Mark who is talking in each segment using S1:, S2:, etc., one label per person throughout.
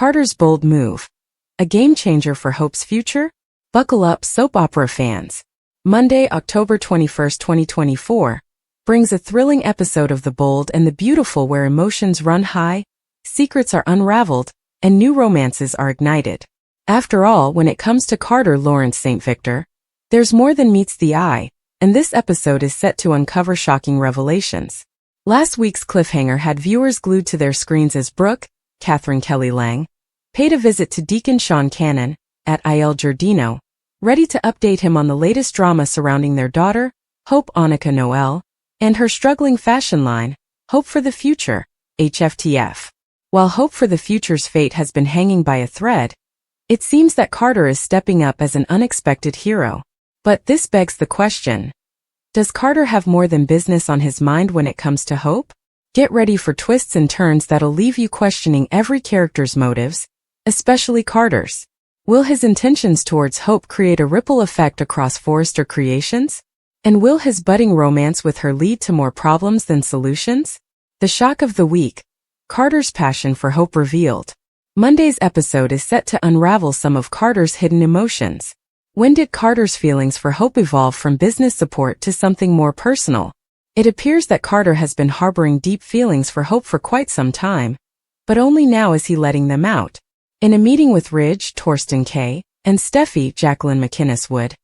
S1: Carter's bold move. A game-changer for Hope's future? Buckle up, soap opera fans. Monday, October 21, 2024, brings a thrilling episode of The Bold and the Beautiful where emotions run high, secrets are unraveled, and new romances are ignited. After all, when it comes to Carter Lawrence St. Victor, there's more than meets the eye, and this episode is set to uncover shocking revelations. Last week's cliffhanger had viewers glued to their screens as Brooke, Catherine Kelly Lang, paid a visit to Deacon Sean Cannon, at Il Giardino, ready to update him on the latest drama surrounding their daughter, Hope Annika Noel, and her struggling fashion line, Hope for the Future, HFTF. While Hope for the Future's fate has been hanging by a thread, it seems that Carter is stepping up as an unexpected hero. But this begs the question, does Carter have more than business on his mind when it comes to Hope? Get ready for twists and turns that'll leave you questioning every character's motives, especially Carter's. Will his intentions towards Hope create a ripple effect across Forrester Creations? And will his budding romance with her lead to more problems than solutions? The shock of the week, Carter's passion for Hope revealed. Monday's episode is set to unravel some of Carter's hidden emotions. When did Carter's feelings for Hope evolve from business support to something more personal? It appears that Carter has been harboring deep feelings for Hope for quite some time, but only now is he letting them out. In a meeting with Ridge, Torsten K., and Steffy, Jacqueline McInnes Wood,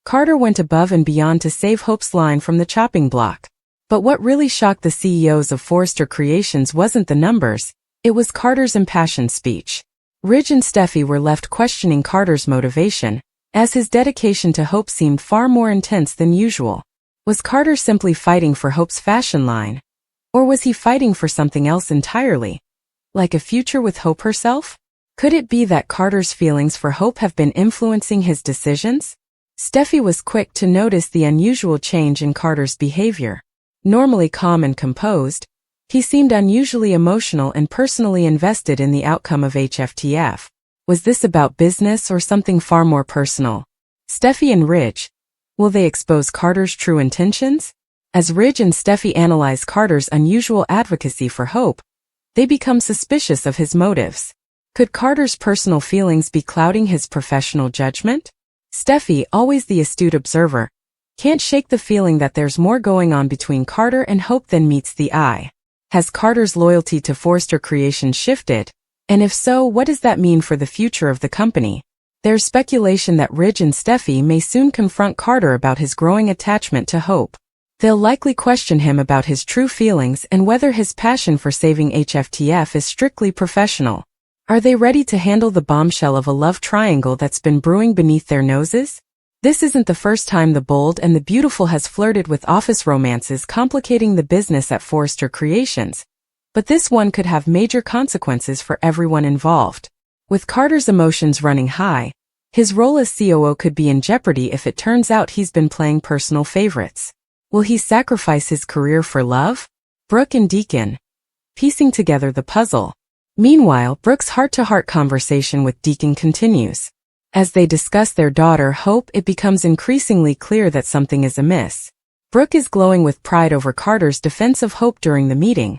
S1: Carter went above and beyond to save Hope's line from the chopping block. But what really shocked the CEOs of Forrester Creations wasn't the numbers, it was Carter's impassioned speech. Ridge and Steffy were left questioning Carter's motivation, as his dedication to Hope seemed far more intense than usual. Was Carter simply fighting for Hope's fashion line? Or was he fighting for something else entirely? Like a future with Hope herself? Could it be that Carter's feelings for Hope have been influencing his decisions? Steffy was quick to notice the unusual change in Carter's behavior. Normally calm and composed, he seemed unusually emotional and personally invested in the outcome of HFTF. Was this about business or something far more personal? Steffy and Ridge, will they expose Carter's true intentions? As Ridge and Steffy analyze Carter's unusual advocacy for Hope, they become suspicious of his motives. Could Carter's personal feelings be clouding his professional judgment? Steffy, always the astute observer, can't shake the feeling that there's more going on between Carter and Hope than meets the eye. Has Carter's loyalty to Forrester Creations shifted? And if so, what does that mean for the future of the company? There's speculation that Ridge and Steffy may soon confront Carter about his growing attachment to Hope. They'll likely question him about his true feelings and whether his passion for saving HFTF is strictly professional. Are they ready to handle the bombshell of a love triangle that's been brewing beneath their noses? This isn't the first time The Bold and the Beautiful has flirted with office romances complicating the business at Forrester Creations, but this one could have major consequences for everyone involved. With Carter's emotions running high, his role as COO could be in jeopardy if it turns out he's been playing personal favorites. Will he sacrifice his career for love? Brooke and Deacon, piecing together the puzzle. Meanwhile, Brooke's heart-to-heart conversation with Deacon continues. As they discuss their daughter Hope, it becomes increasingly clear that something is amiss. Brooke is glowing with pride over Carter's defense of Hope during the meeting,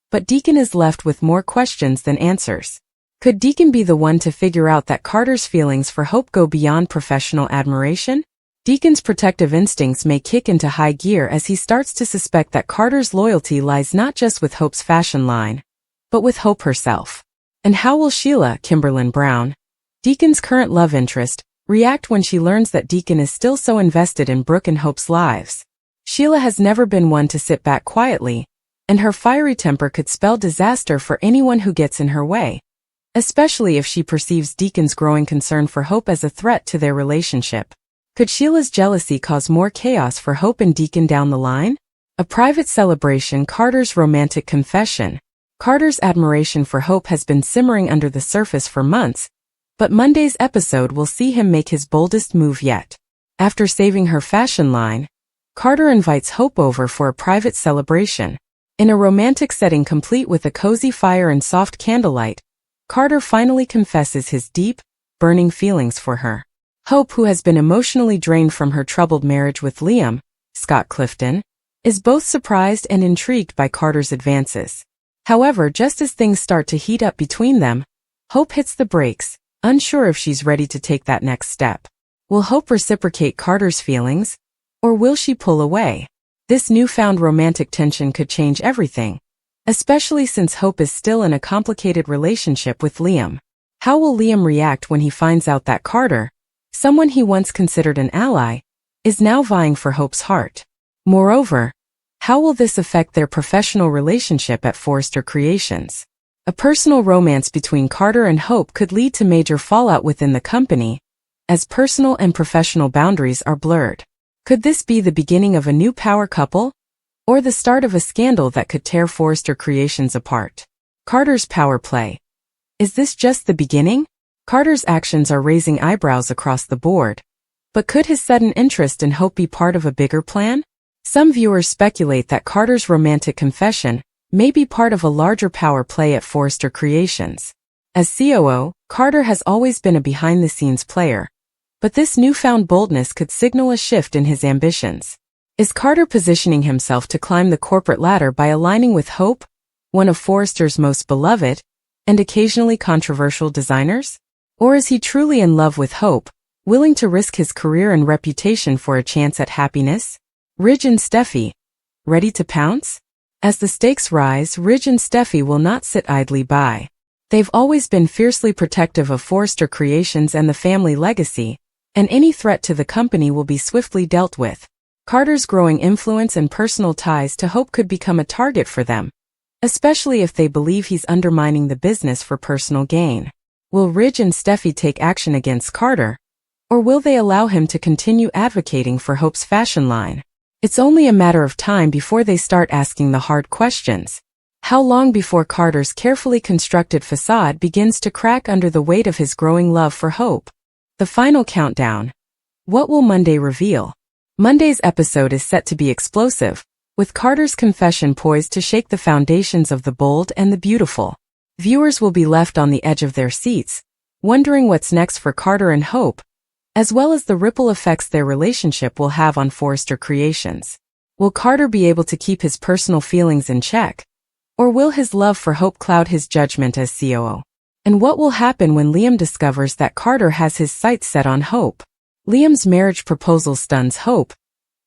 S1: but Deacon is left with more questions than answers. Could Deacon be the one to figure out that Carter's feelings for Hope go beyond professional admiration? Deacon's protective instincts may kick into high gear as he starts to suspect that Carter's loyalty lies not just with Hope's fashion line, but with Hope herself. And how will Sheila, Kimberlyn Brown, Deacon's current love interest, react when she learns that Deacon is still so invested in Brooke and Hope's lives? Sheila has never been one to sit back quietly, and her fiery temper could spell disaster for anyone who gets in her way, especially if she perceives Deacon's growing concern for Hope as a threat to their relationship. Could Sheila's jealousy cause more chaos for Hope and Deacon down the line? A private celebration. Carter's romantic confession. Carter's admiration for Hope has been simmering under the surface for months, but Monday's episode will see him make his boldest move yet. After saving her fashion line, Carter invites Hope over for a private celebration. In a romantic setting complete with a cozy fire and soft candlelight, Carter finally confesses his deep, burning feelings for her. Hope, who has been emotionally drained from her troubled marriage with Liam, Scott Clifton, is both surprised and intrigued by Carter's advances. However, just as things start to heat up between them, Hope hits the brakes, unsure if she's ready to take that next step. Will Hope reciprocate Carter's feelings, or will she pull away? This newfound romantic tension could change everything, especially since Hope is still in a complicated relationship with Liam. How will Liam react when he finds out that Carter, someone he once considered an ally, is now vying for Hope's heart? Moreover, how will this affect their professional relationship at Forrester Creations? A personal romance between Carter and Hope could lead to major fallout within the company, as personal and professional boundaries are blurred. Could this be the beginning of a new power couple, or the start of a scandal that could tear Forrester Creations apart? Carter's power play. Is this just the beginning? Carter's actions are raising eyebrows across the board, but could his sudden interest in Hope be part of a bigger plan? Some viewers speculate that Carter's romantic confession may be part of a larger power play at Forrester Creations. As COO, Carter has always been a behind-the-scenes player, but this newfound boldness could signal a shift in his ambitions. Is Carter positioning himself to climb the corporate ladder by aligning with Hope, one of Forrester's most beloved and occasionally controversial designers? Or is he truly in love with Hope, willing to risk his career and reputation for a chance at happiness? Ridge and Steffy, ready to pounce? As the stakes rise, Ridge and Steffy will not sit idly by. They've always been fiercely protective of Forrester Creations and the family legacy, and any threat to the company will be swiftly dealt with. Carter's growing influence and personal ties to Hope could become a target for them, especially if they believe he's undermining the business for personal gain. Will Ridge and Steffy take action against Carter, or will they allow him to continue advocating for Hope's fashion line? It's only a matter of time before they start asking the hard questions. How long before Carter's carefully constructed facade begins to crack under the weight of his growing love for Hope? The final countdown. What will Monday reveal? Monday's episode is set to be explosive, with Carter's confession poised to shake the foundations of the bold and the beautiful. Viewers will be left on the edge of their seats, wondering what's next for Carter and Hope, as well as the ripple effects their relationship will have on Forrester Creations. Will Carter be able to keep his personal feelings in check, or will his love for Hope cloud his judgment as COO? And what will happen when Liam discovers that Carter has his sights set on Hope? Liam's marriage proposal stuns Hope,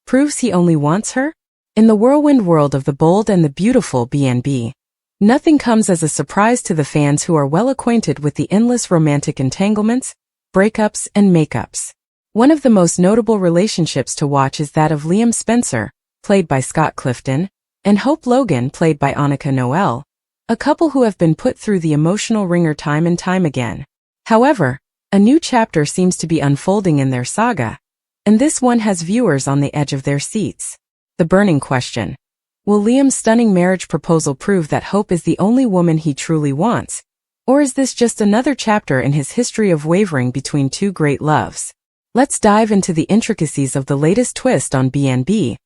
S1: proves he only wants her? In the whirlwind world of the bold and the beautiful B&B, nothing comes as a surprise to the fans who are well acquainted with the endless romantic entanglements, breakups, and makeups. One of the most notable relationships to watch is that of Liam Spencer, played by Scott Clifton, and Hope Logan, played by Annika Noel, a couple who have been put through the emotional ringer time and time again. However, a new chapter seems to be unfolding in their saga, and this one has viewers on the edge of their seats. The burning question. Will Liam's stunning marriage proposal prove that Hope is the only woman he truly wants? Or is this just another chapter in his history of wavering between two great loves? Let's dive into the intricacies of the latest twist on B&B,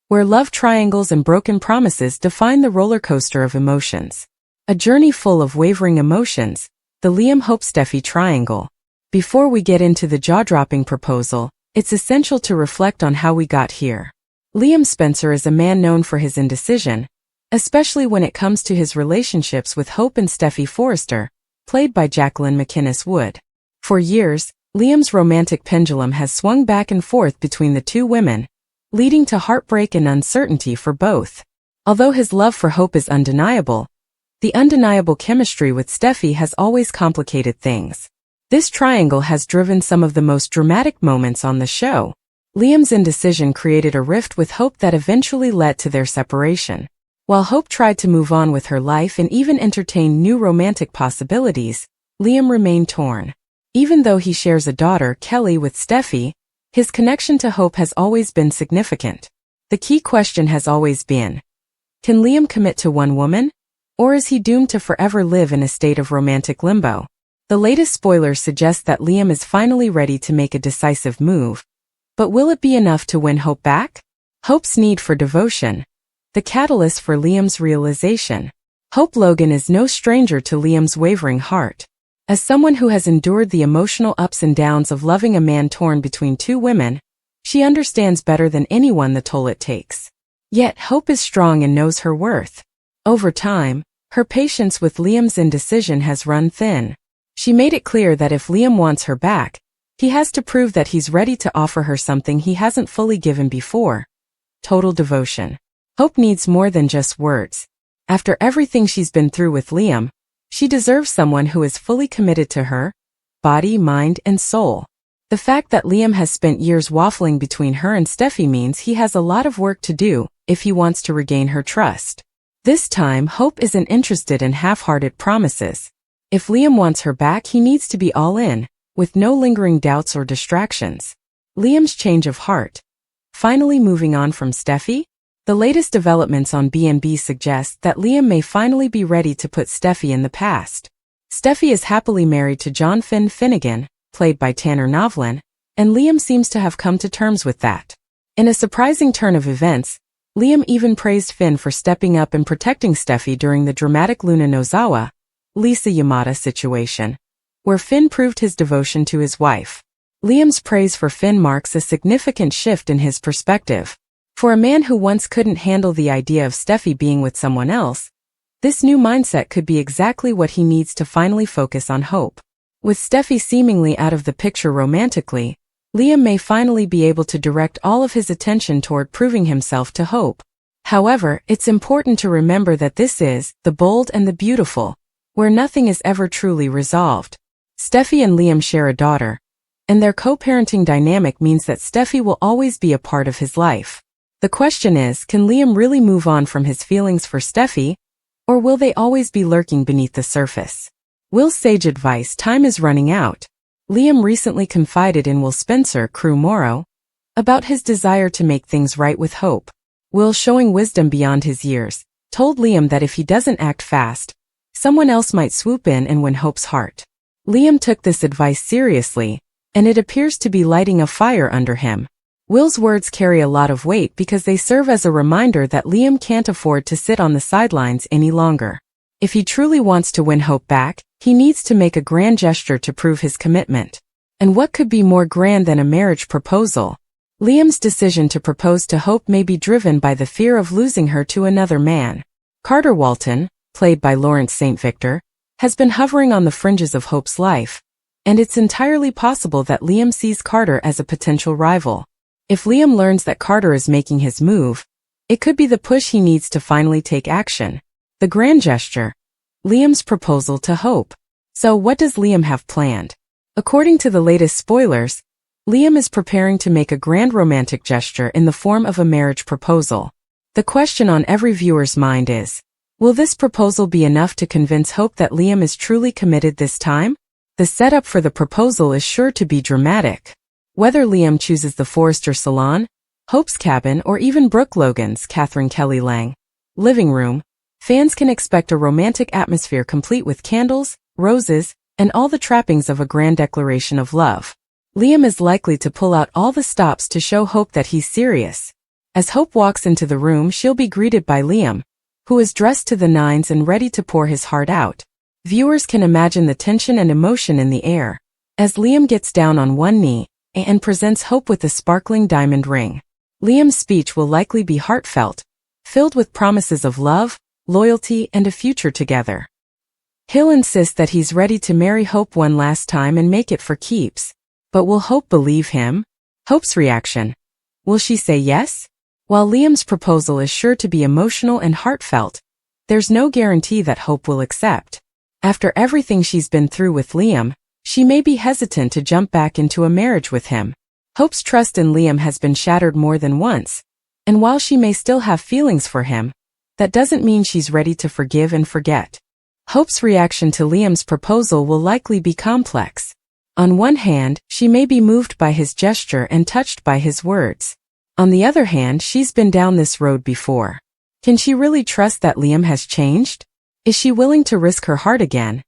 S1: where love triangles and broken promises define the roller coaster of emotions. A journey full of wavering emotions, the Liam-Hope-Steffy triangle. Before we get into the jaw-dropping proposal, it's essential to reflect on how we got here. Liam Spencer is a man known for his indecision, especially when it comes to his relationships with Hope and Steffy Forrester, played by Jacqueline MacInnes Wood. For years, Liam's romantic pendulum has swung back and forth between the two women, leading to heartbreak and uncertainty for both. Although his love for Hope is undeniable, the undeniable chemistry with Steffy has always complicated things. This triangle has driven some of the most dramatic moments on the show. Liam's indecision created a rift with Hope that eventually led to their separation. While Hope tried to move on with her life and even entertain new romantic possibilities, Liam remained torn. Even though he shares a daughter, Kelly, with Steffy, his connection to Hope has always been significant. The key question has always been, can Liam commit to one woman? Or is he doomed to forever live in a state of romantic limbo? The latest spoilers suggest that Liam is finally ready to make a decisive move. But will it be enough to win Hope back? Hope's need for devotion. The catalyst for Liam's realization. Hope Logan is no stranger to Liam's wavering heart. As someone who has endured the emotional ups and downs of loving a man torn between two women, she understands better than anyone the toll it takes. Yet Hope is strong and knows her worth. Over time, her patience with Liam's indecision has run thin. She made it clear that if Liam wants her back, he has to prove that he's ready to offer her something he hasn't fully given before. Total devotion. Hope needs more than just words. After everything she's been through with Liam, she deserves someone who is fully committed to her, body, mind, and soul. The fact that Liam has spent years waffling between her and Steffy means he has a lot of work to do if he wants to regain her trust. This time, Hope isn't interested in half-hearted promises. If Liam wants her back, he needs to be all in, with no lingering doubts or distractions. Liam's change of heart. Finally moving on from Steffy? The latest developments on B&B suggest that Liam may finally be ready to put Steffy in the past. Steffy is happily married to John Finn Finnegan, played by Tanner Novlan, and Liam seems to have come to terms with that. In a surprising turn of events, Liam even praised Finn for stepping up and protecting Steffy during the dramatic Luna Nozawa, Lisa Yamada situation, where Finn proved his devotion to his wife. Liam's praise for Finn marks a significant shift in his perspective. For a man who once couldn't handle the idea of Steffy being with someone else, this new mindset could be exactly what he needs to finally focus on Hope. With Steffy seemingly out of the picture romantically, Liam may finally be able to direct all of his attention toward proving himself to Hope. However, it's important to remember that this is The Bold and the Beautiful, where nothing is ever truly resolved. Steffy and Liam share a daughter, and their co-parenting dynamic means that Steffy will always be a part of his life. The question is, can Liam really move on from his feelings for Steffy, or will they always be lurking beneath the surface? Will's sage advice: time is running out. Liam recently confided in Will Spencer, Crew Morrow, about his desire to make things right with Hope. Will, showing wisdom beyond his years, told Liam that if he doesn't act fast, someone else might swoop in and win Hope's heart. Liam took this advice seriously, and it appears to be lighting a fire under him. Will's words carry a lot of weight because they serve as a reminder that Liam can't afford to sit on the sidelines any longer. If he truly wants to win Hope back, he needs to make a grand gesture to prove his commitment. And what could be more grand than a marriage proposal? Liam's decision to propose to Hope may be driven by the fear of losing her to another man. Carter Walton, played by Lawrence St. Victor, has been hovering on the fringes of Hope's life, and it's entirely possible that Liam sees Carter as a potential rival. If Liam learns that Carter is making his move, it could be the push he needs to finally take action. The grand gesture. Liam's proposal to Hope. So what does Liam have planned? According to the latest spoilers, Liam is preparing to make a grand romantic gesture in the form of a marriage proposal. The question on every viewer's mind is, will this proposal be enough to convince Hope that Liam is truly committed this time? The setup for the proposal is sure to be dramatic. Whether Liam chooses the Forrester Salon, Hope's cabin, or even Brooke Logan's, Catherine Kelly Lang, living room, fans can expect a romantic atmosphere complete with candles, roses, and all the trappings of a grand declaration of love. Liam is likely to pull out all the stops to show Hope that he's serious. As Hope walks into the room, she'll be greeted by Liam, who is dressed to the nines and ready to pour his heart out. Viewers can imagine the tension and emotion in the air, as Liam gets down on one knee and presents Hope with a sparkling diamond ring. Liam's speech will likely be heartfelt, filled with promises of love, loyalty, and a future together. He'll insist that he's ready to marry Hope one last time and make it for keeps. But will Hope believe him? Hope's reaction. Will she say yes? While Liam's proposal is sure to be emotional and heartfelt, there's no guarantee that Hope will accept. After everything she's been through with Liam, she may be hesitant to jump back into a marriage with him. Hope's trust in Liam has been shattered more than once, and while she may still have feelings for him, that doesn't mean she's ready to forgive and forget. Hope's reaction to Liam's proposal will likely be complex. On one hand, she may be moved by his gesture and touched by his words. On the other hand, she's been down this road before. Can she really trust that Liam has changed? Is she willing to risk her heart again,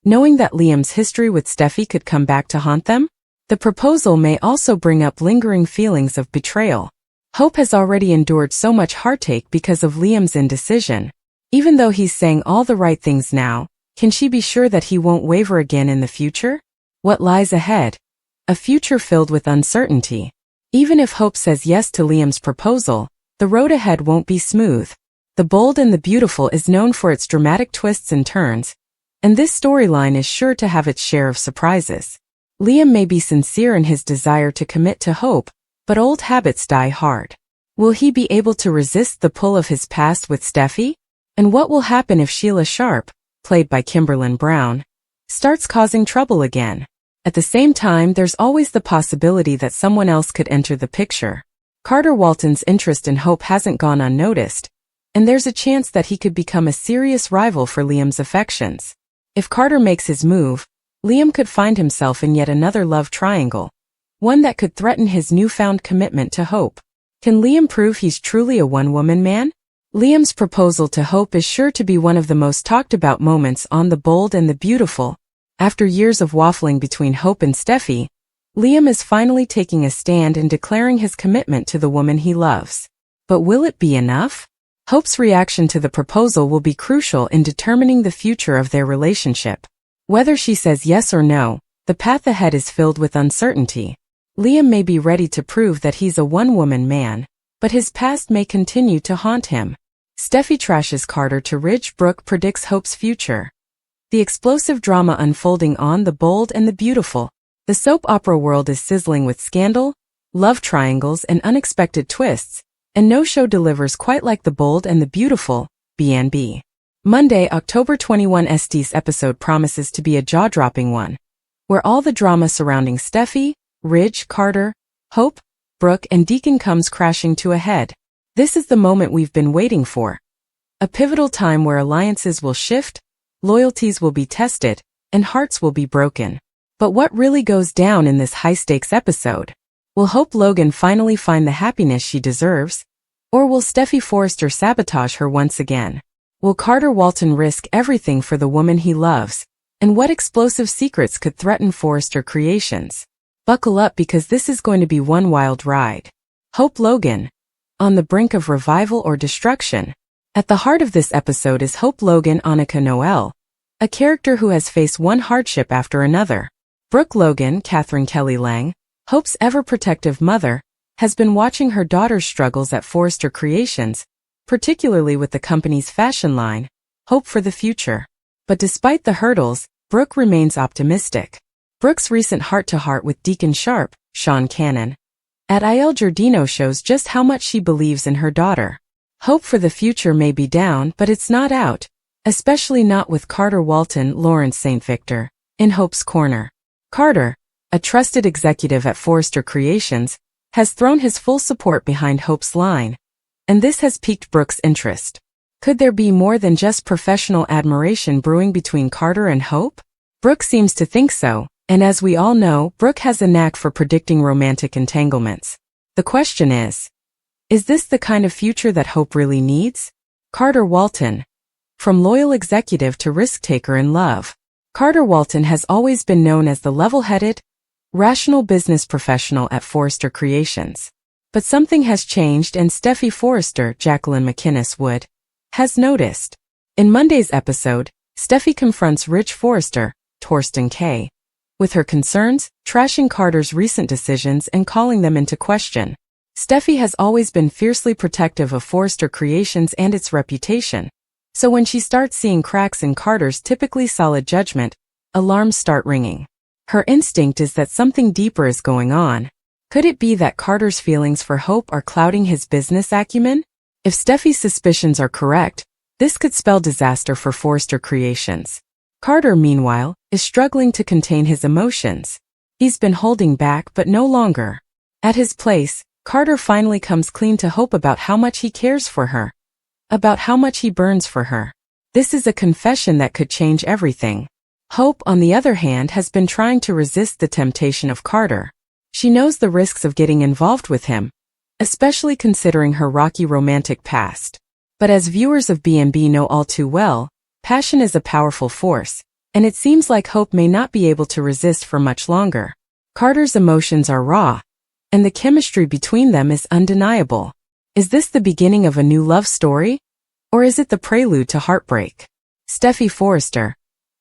S1: knowing that Liam's history with Steffy could come back to haunt them? The proposal may also bring up lingering feelings of betrayal. Hope has already endured so much heartache because of Liam's indecision. Even though he's saying all the right things now, can she be sure that he won't waver again in the future? What lies ahead? A future filled with uncertainty. Even if Hope says yes to Liam's proposal, the road ahead won't be smooth. The Bold and the Beautiful is known for its dramatic twists and turns, and this storyline is sure to have its share of surprises. Liam may be sincere in his desire to commit to Hope, but old habits die hard. Will he be able to resist the pull of his past with Steffy? And what will happen if Sheila Sharp, played by Kimberlin Brown, starts causing trouble again? At the same time, there's always the possibility that someone else could enter the picture. Carter Walton's interest in Hope hasn't gone unnoticed, and there's a chance that he could become a serious rival for Liam's affections. If Carter makes his move, Liam could find himself in yet another love triangle, one that could threaten his newfound commitment to Hope. Can Liam prove he's truly a one-woman man? Liam's proposal to Hope is sure to be one of the most talked about moments on The Bold and the Beautiful. After years of waffling between Hope and Steffy, Liam is finally taking a stand and declaring his commitment to the woman he loves. But will it be enough? Hope's reaction to the proposal will be crucial in determining the future of their relationship. Whether she says yes or no, the path ahead is filled with uncertainty. Liam may be ready to prove that he's a one-woman man, but his past may continue to haunt him. Steffy trashes Carter to Ridge. Brooke predicts Hope's future. The explosive drama unfolding on The Bold and the Beautiful. The soap opera world is sizzling with scandal, love triangles, and unexpected twists, and no show delivers quite like The Bold and the Beautiful, BNB. Monday, October 21 ST's episode promises to be a jaw-dropping one, where all the drama surrounding Steffy, Ridge, Carter, Hope, Brooke, and Deacon comes crashing to a head. This is the moment we've been waiting for. A pivotal time where alliances will shift, loyalties will be tested, and hearts will be broken. But what really goes down in this high-stakes episode? Will Hope Logan finally find the happiness she deserves? Or will Steffy Forrester sabotage her once again? Will Carter Walton risk everything for the woman he loves? And what explosive secrets could threaten Forrester Creations? Buckle up, because this is going to be one wild ride. Hope Logan, on the brink of revival or destruction. At the heart of this episode is Hope Logan Annika Noel, a character who has faced one hardship after another. Brooke Logan, Catherine Kelly Lang, Hope's ever-protective mother, has been watching her daughter's struggles at Forrester Creations, particularly with the company's fashion line, Hope for the Future. But despite the hurdles, Brooke remains optimistic. Brooke's recent heart-to-heart with Deacon Sharp, Sean Cannon, at Il Giardino shows just how much she believes in her daughter. Hope for the future may be down, but it's not out, especially not with Carter Walton, Lawrence St. Victor, in Hope's corner. Carter, a trusted executive at Forrester Creations, has thrown his full support behind Hope's line, and this has piqued Brooke's interest. Could there be more than just professional admiration brewing between Carter and Hope? Brooke seems to think so, and as we all know, Brooke has a knack for predicting romantic entanglements. The question is this the kind of future that Hope really needs? Carter Walton. From loyal executive to risk-taker in love, Carter Walton has always been known as the level-headed, rational business professional at Forrester Creations. But something has changed, and Steffy Forrester, Jacqueline McInnes Wood, has noticed. In Monday's episode, Steffy confronts Ridge Forrester, Torsten K., with her concerns, trashing Carter's recent decisions and calling them into question. Steffy has always been fiercely protective of Forrester Creations and its reputation, so when she starts seeing cracks in Carter's typically solid judgment, alarms start ringing. Her instinct is that something deeper is going on. Could it be that Carter's feelings for Hope are clouding his business acumen? If Steffy's suspicions are correct, this could spell disaster for Forrester Creations. Carter, meanwhile, is struggling to contain his emotions. He's been holding back, but no longer. At his place, Carter finally comes clean to Hope about how much he cares for her, about how much he burns for her. This is a confession that could change everything. Hope, on the other hand, has been trying to resist the temptation of Carter. She knows the risks of getting involved with him, especially considering her rocky romantic past. But as viewers of B&B know all too well, passion is a powerful force, and it seems like Hope may not be able to resist for much longer. Carter's emotions are raw, and the chemistry between them is undeniable. Is this the beginning of a new love story? Or is it the prelude to heartbreak? Steffy Forrester,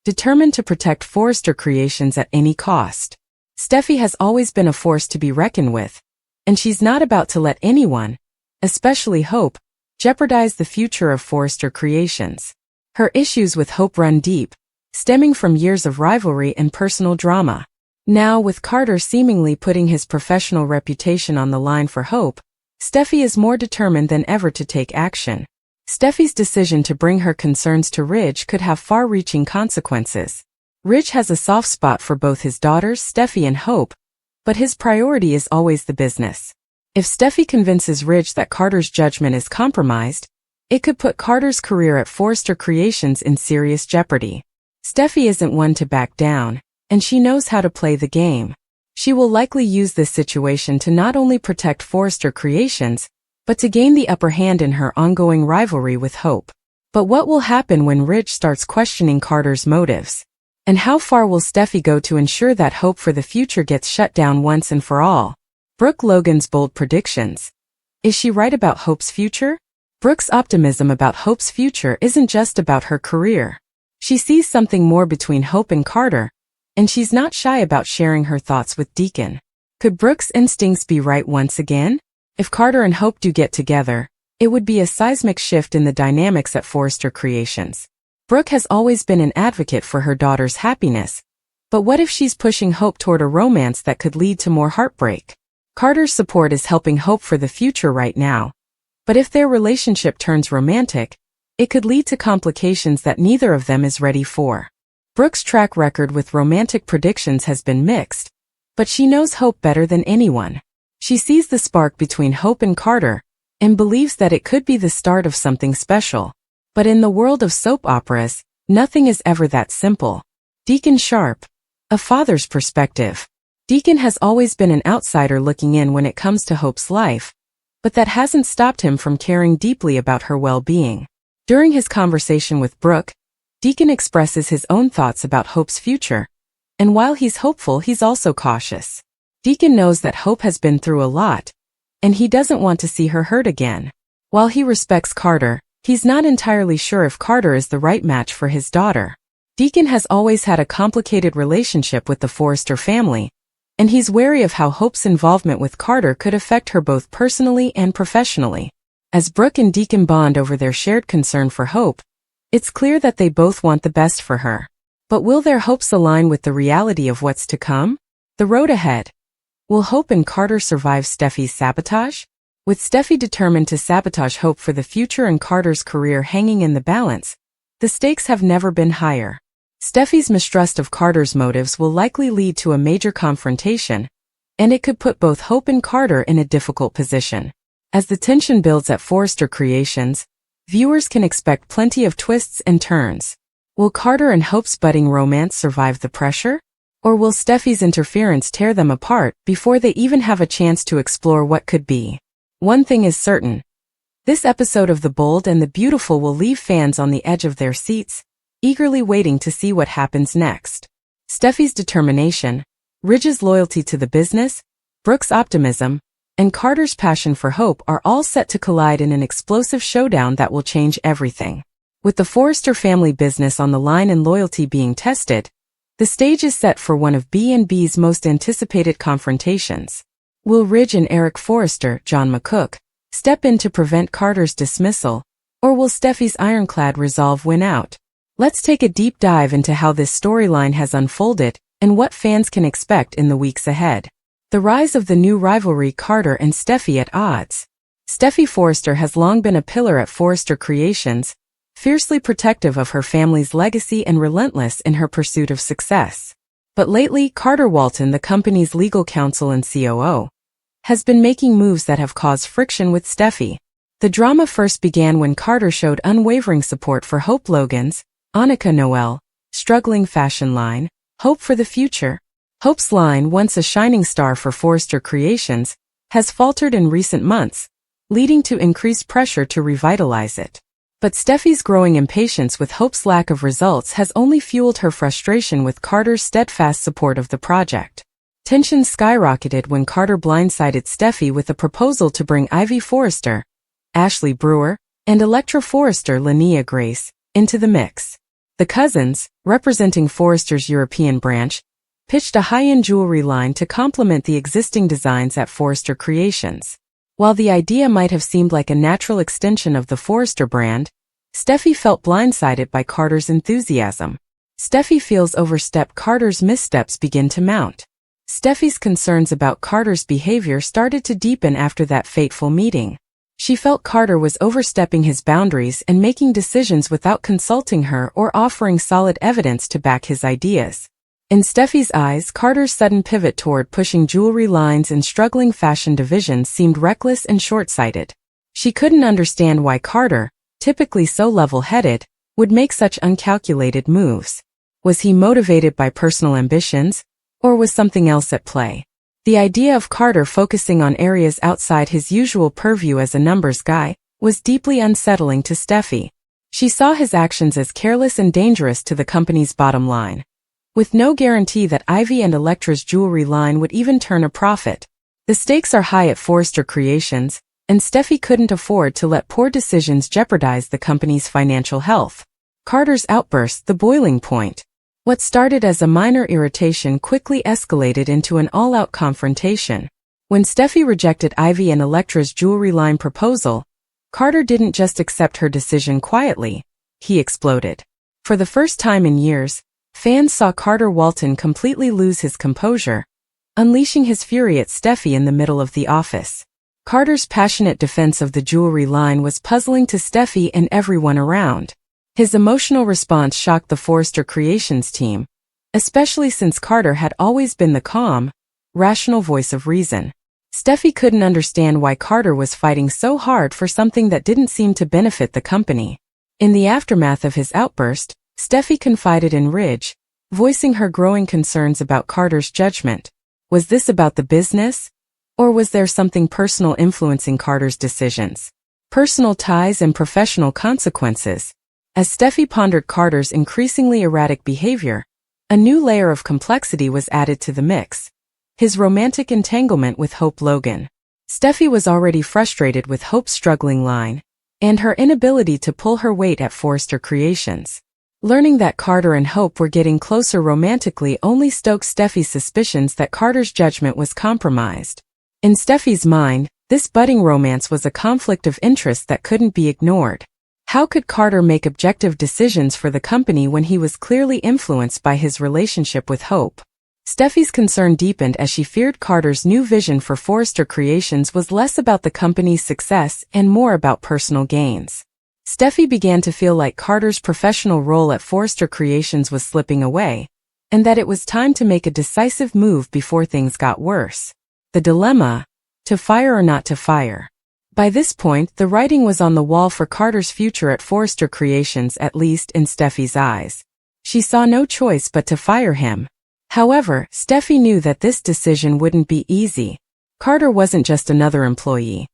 S1: determined to protect Forrester Creations at any cost. Steffy has always been a force to be reckoned with, and she's not about to let anyone, especially Hope, jeopardize the future of Forrester Creations. Her issues with Hope run deep, stemming from years of rivalry and personal drama. Now, with Carter seemingly putting his professional reputation on the line for Hope, Steffy is more determined than ever to take action. Steffy's decision to bring her concerns to Ridge could have far-reaching consequences. Ridge has a soft spot for both his daughters, Steffy and Hope, but his priority is always the business. If Steffy convinces Ridge that Carter's judgment is compromised, it could put Carter's career at Forrester Creations in serious jeopardy. Steffy isn't one to back down, and she knows how to play the game. She will likely use this situation to not only protect Forrester Creations, but to gain the upper hand in her ongoing rivalry with Hope. But what will happen when Ridge starts questioning Carter's motives? And how far will Steffy go to ensure that hope for the future gets shut down once and for all? Brooke Logan's bold predictions. Is she right about Hope's future? Brooke's optimism about Hope's future isn't just about her career. She sees something more between Hope and Carter, and she's not shy about sharing her thoughts with Deacon. Could Brooke's instincts be right once again? If Carter and Hope do get together, it would be a seismic shift in the dynamics at Forrester Creations. Brooke has always been an advocate for her daughter's happiness, but what if she's pushing Hope toward a romance that could lead to more heartbreak? Carter's support is helping Hope for the future right now, but if their relationship turns romantic, it could lead to complications that neither of them is ready for. Brooke's track record with romantic predictions has been mixed, but she knows Hope better than anyone. She sees the spark between Hope and Carter, and believes that it could be the start of something special. But in the world of soap operas, nothing is ever that simple. Deacon Sharp. A father's perspective. Deacon has always been an outsider looking in when it comes to Hope's life, but that hasn't stopped him from caring deeply about her well-being. During his conversation with Brooke, Deacon expresses his own thoughts about Hope's future, and while he's hopeful, he's also cautious. Deacon knows that Hope has been through a lot, and he doesn't want to see her hurt again. While he respects Carter, he's not entirely sure if Carter is the right match for his daughter. Deacon has always had a complicated relationship with the Forrester family, and he's wary of how Hope's involvement with Carter could affect her both personally and professionally. As Brooke and Deacon bond over their shared concern for Hope, it's clear that they both want the best for her. But will their hopes align with the reality of what's to come? The road ahead. Will Hope and Carter survive Steffy's sabotage? With Steffy determined to sabotage Hope for the future and Carter's career hanging in the balance, the stakes have never been higher. Steffy's mistrust of Carter's motives will likely lead to a major confrontation, and it could put both Hope and Carter in a difficult position. As the tension builds at Forrester Creations, viewers can expect plenty of twists and turns. Will Carter and Hope's budding romance survive the pressure? Or will Steffy's interference tear them apart before they even have a chance to explore what could be? One thing is certain. This episode of The Bold and the Beautiful will leave fans on the edge of their seats, eagerly waiting to see what happens next. Steffy's determination, Ridge's loyalty to the business, Brooke's optimism, and Carter's passion for Hope are all set to collide in an explosive showdown that will change everything. With the Forrester family business on the line and loyalty being tested, the stage is set for one of B&B's most anticipated confrontations. Will Ridge and Eric Forrester, John McCook, step in to prevent Carter's dismissal, or will Steffy's ironclad resolve win out? Let's take a deep dive into how this storyline has unfolded and what fans can expect in the weeks ahead. The rise of the new rivalry, Carter and Steffy at odds. Steffy Forrester has long been a pillar at Forrester Creations, fiercely protective of her family's legacy and relentless in her pursuit of success. But lately, Carter Walton, the company's legal counsel and COO, has been making moves that have caused friction with Steffy. The drama first began when Carter showed unwavering support for Hope Logan's, Annika Noel, struggling fashion line, Hope for the Future. Hope's line, once a shining star for Forrester Creations, has faltered in recent months, leading to increased pressure to revitalize it. But Steffy's growing impatience with Hope's lack of results has only fueled her frustration with Carter's steadfast support of the project. Tensions skyrocketed when Carter blindsided Steffy with a proposal to bring Ivy Forrester, Ashley Brewer, and Electra Forrester, Linnea Grace, into the mix. The cousins, representing Forrester's European branch, pitched a high-end jewelry line to complement the existing designs at Forrester Creations. While the idea might have seemed like a natural extension of the Forrester brand, Steffy felt blindsided by Carter's enthusiasm. Steffy feels overstepped. Carter's missteps begin to mount. Steffy's concerns about Carter's behavior started to deepen after that fateful meeting. She felt Carter was overstepping his boundaries and making decisions without consulting her or offering solid evidence to back his ideas. In Steffy's eyes, Carter's sudden pivot toward pushing jewelry lines and struggling fashion divisions seemed reckless and short-sighted. She couldn't understand why Carter, typically so level-headed, would make such uncalculated moves. Was he motivated by personal ambitions, or was something else at play? The idea of Carter focusing on areas outside his usual purview as a numbers guy was deeply unsettling to Steffy. She saw his actions as careless and dangerous to the company's bottom line. With no guarantee that Ivy and Electra's jewelry line would even turn a profit. The stakes are high at Forrester Creations, and Steffy couldn't afford to let poor decisions jeopardize the company's financial health. Carter's outburst, the boiling point. What started as a minor irritation quickly escalated into an all-out confrontation. When Steffy rejected Ivy and Electra's jewelry line proposal, Carter didn't just accept her decision quietly, he exploded. For the first time in years, fans saw Carter Walton completely lose his composure, unleashing his fury at Steffy in the middle of the office. Carter's passionate defense of the jewelry line was puzzling to Steffy and everyone around. His emotional response shocked the Forrester Creations team, especially since Carter had always been the calm, rational voice of reason. Steffy couldn't understand why Carter was fighting so hard for something that didn't seem to benefit the company. In the aftermath of his outburst, Steffy confided in Ridge, voicing her growing concerns about Carter's judgment. Was this about the business? Or was there something personal influencing Carter's decisions? Personal ties and professional consequences. As Steffy pondered Carter's increasingly erratic behavior, a new layer of complexity was added to the mix. His romantic entanglement with Hope Logan. Steffy was already frustrated with Hope's struggling line, and her inability to pull her weight at Forrester Creations. Learning that Carter and Hope were getting closer romantically only stoked Steffy's suspicions that Carter's judgment was compromised. In Steffy's mind, this budding romance was a conflict of interest that couldn't be ignored. How could Carter make objective decisions for the company when he was clearly influenced by his relationship with Hope? Steffy's concern deepened as she feared Carter's new vision for Forrester Creations was less about the company's success and more about personal gains. Steffy began to feel like Carter's professional role at Forrester Creations was slipping away, and that it was time to make a decisive move before things got worse. The dilemma: to fire or not to fire. By this point, the writing was on the wall for Carter's future at Forrester Creations, at least in Steffy's eyes. She saw no choice but to fire him. However, Steffy knew that this decision wouldn't be easy. Carter wasn't just another employee.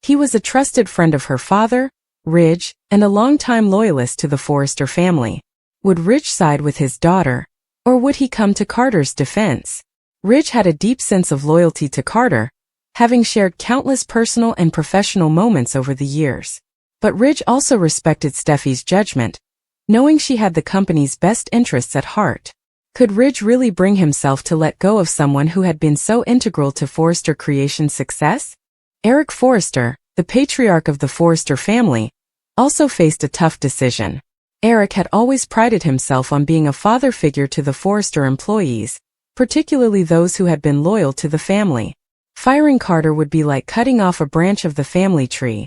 S1: He was a trusted friend of her father, Ridge, and a longtime loyalist to the Forrester family. Would Ridge side with his daughter, or would he come to Carter's defense? Ridge had a deep sense of loyalty to Carter, having shared countless personal and professional moments over the years. But Ridge also respected Steffy's judgment, knowing she had the company's best interests at heart. Could Ridge really bring himself to let go of someone who had been so integral to Forrester Creations' success? Eric Forrester, the patriarch of the Forrester family, also faced a tough decision. Eric had always prided himself on being a father figure to the Forrester employees, particularly those who had been loyal to the family. Firing Carter would be like cutting off a branch of the family tree,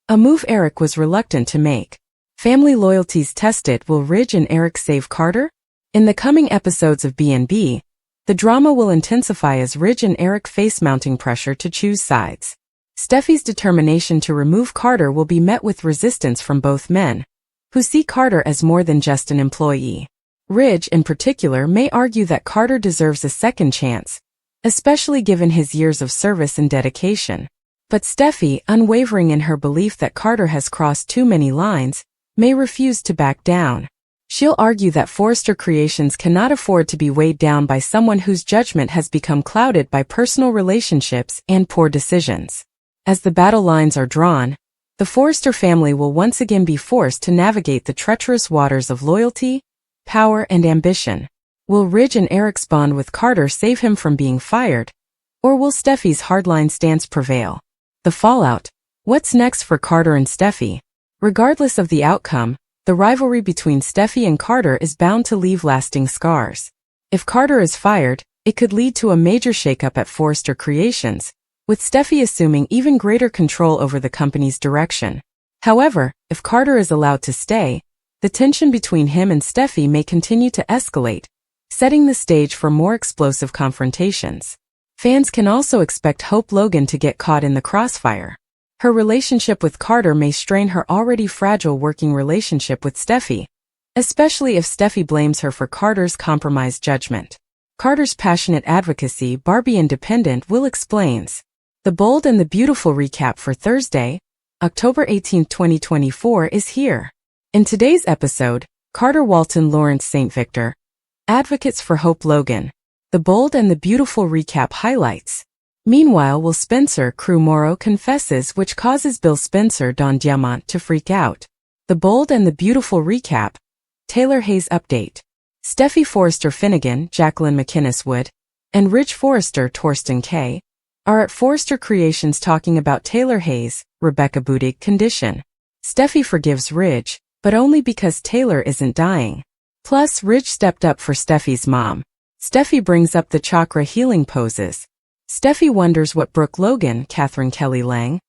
S1: a move Eric was reluctant to make. Family loyalties tested. Will Ridge and Eric save Carter? In the coming episodes of B&B, the drama will intensify as Ridge and Eric face mounting pressure to choose sides. Steffy's determination to remove Carter will be met with resistance from both men, who see Carter as more than just an employee. Ridge, in particular, may argue that Carter deserves a second chance, especially given his years of service and dedication. But Steffy, unwavering in her belief that Carter has crossed too many lines, may refuse to back down. She'll argue that Forrester Creations cannot afford to be weighed down by someone whose judgment has become clouded by personal relationships and poor decisions. As the battle lines are drawn, the Forrester family will once again be forced to navigate the treacherous waters of loyalty, power, and ambition. Will Ridge and Eric's bond with Carter save him from being fired, or will Steffy's hardline stance prevail? The fallout. What's next for Carter and Steffy? Regardless of the outcome, The rivalry between Steffy and Carter is bound to leave lasting scars. If Carter is fired, it could lead to a major shakeup at Forrester Creations, with Steffy assuming even greater control over the company's direction. However, if Carter is allowed to stay, the tension between him and Steffy may continue to escalate, setting the stage for more explosive confrontations. Fans can also expect Hope Logan to get caught in the crossfire. Her relationship with Carter may strain her already fragile working relationship with Steffy, especially if Steffy blames her for Carter's compromised judgment. Carter's passionate advocacy, Barbie Independent, will explains. The Bold and the Beautiful recap for Thursday, October 18, 2024 is here. In today's episode, Carter Walton Lawrence St. Victor, advocates for Hope Logan. The Bold and the Beautiful recap highlights. Meanwhile, Will Spencer Crew Morrow confesses, which causes Bill Spencer Don Diamant to freak out. The Bold and the Beautiful recap. Taylor Hayes update. Steffy Forrester Finnegan, Jacqueline McInnes Wood, and Ridge Forrester Torsten K. are at Forrester Creations talking about Taylor Hayes' Rebecca Budig condition. Steffy forgives Ridge, but only because Taylor isn't dying. Plus, Ridge stepped up for Steffy's mom. Steffy brings up the chakra healing poses. Steffy wonders what Brooke Logan, Catherine Kelly Lang,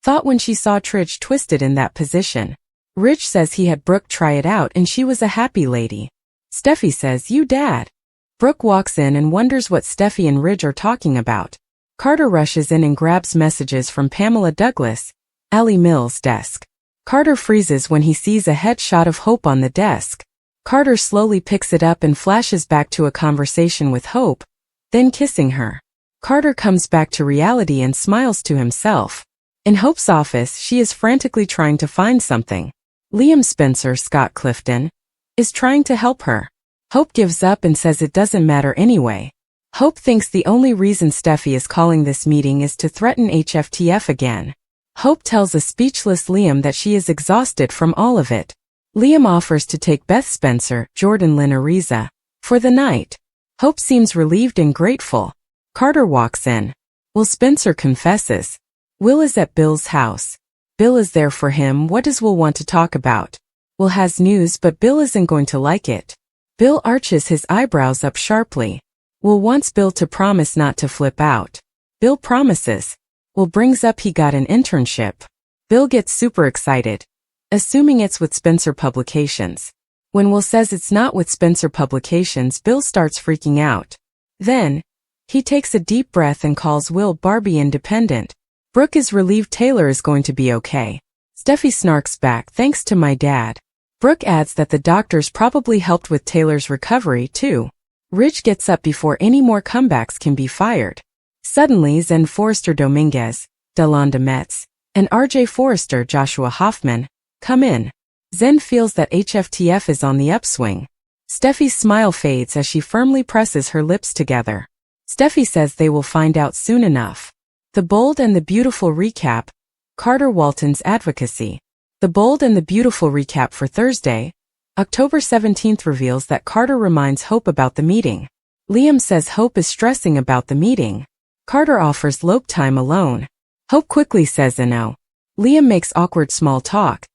S1: thought when she saw Tridge twisted in that position. Ridge says he had Brooke try it out and she was a happy lady. Steffy says, "You dad." Brooke walks in and wonders what Steffy and Ridge are talking about. Carter rushes in and grabs messages from Pamela Douglas, Allie Mills' desk. Carter freezes when he sees a headshot of Hope on the desk. Carter slowly picks it up and flashes back to a conversation with Hope, then kissing her. Carter comes back to reality and smiles to himself. In Hope's office, she is frantically trying to find something. Liam Spencer Scott Clifton is trying to help her. Hope gives up and says it doesn't matter anyway. Hope thinks the only reason Steffy is calling this meeting is to threaten HFTF again. Hope tells a speechless Liam that she is exhausted from all of it. Liam offers to take Beth Spencer, Jordan Lynn Ariza, for the night. Hope seems relieved and grateful. Carter walks in. Will Spencer confesses. Will is at Bill's house. Bill is there for him. What does Will want to talk about? Will has news, but Bill isn't going to like it. Bill arches his eyebrows up sharply. Will wants Bill to promise not to flip out. Bill promises. Will brings up he got an internship. Bill gets super excited, assuming it's with Spencer Publications. When Will says it's not with Spencer Publications, Bill starts freaking out. Then, he takes a deep breath and calls Will Barbie Independent. Brooke is relieved Taylor is going to be okay. Steffy snarks back, "Thanks to my dad." Brooke adds that the doctors probably helped with Taylor's recovery too. Ridge gets up before any more comebacks can be fired. Suddenly, Zen Forrester Dominguez, Delonda Metz, and RJ Forrester Joshua Hoffman come in. Zen feels that HFTF is on the upswing. Steffy's smile fades as she firmly presses her lips together. Steffy says they will find out soon enough. The Bold and the Beautiful recap. Carter Walton's advocacy. The Bold and the Beautiful recap for Thursday, October 17th reveals that Carter reminds Hope about the meeting. Liam says Hope is stressing about the meeting. Carter offers Lope time alone. Hope quickly says no. Liam makes awkward small talk,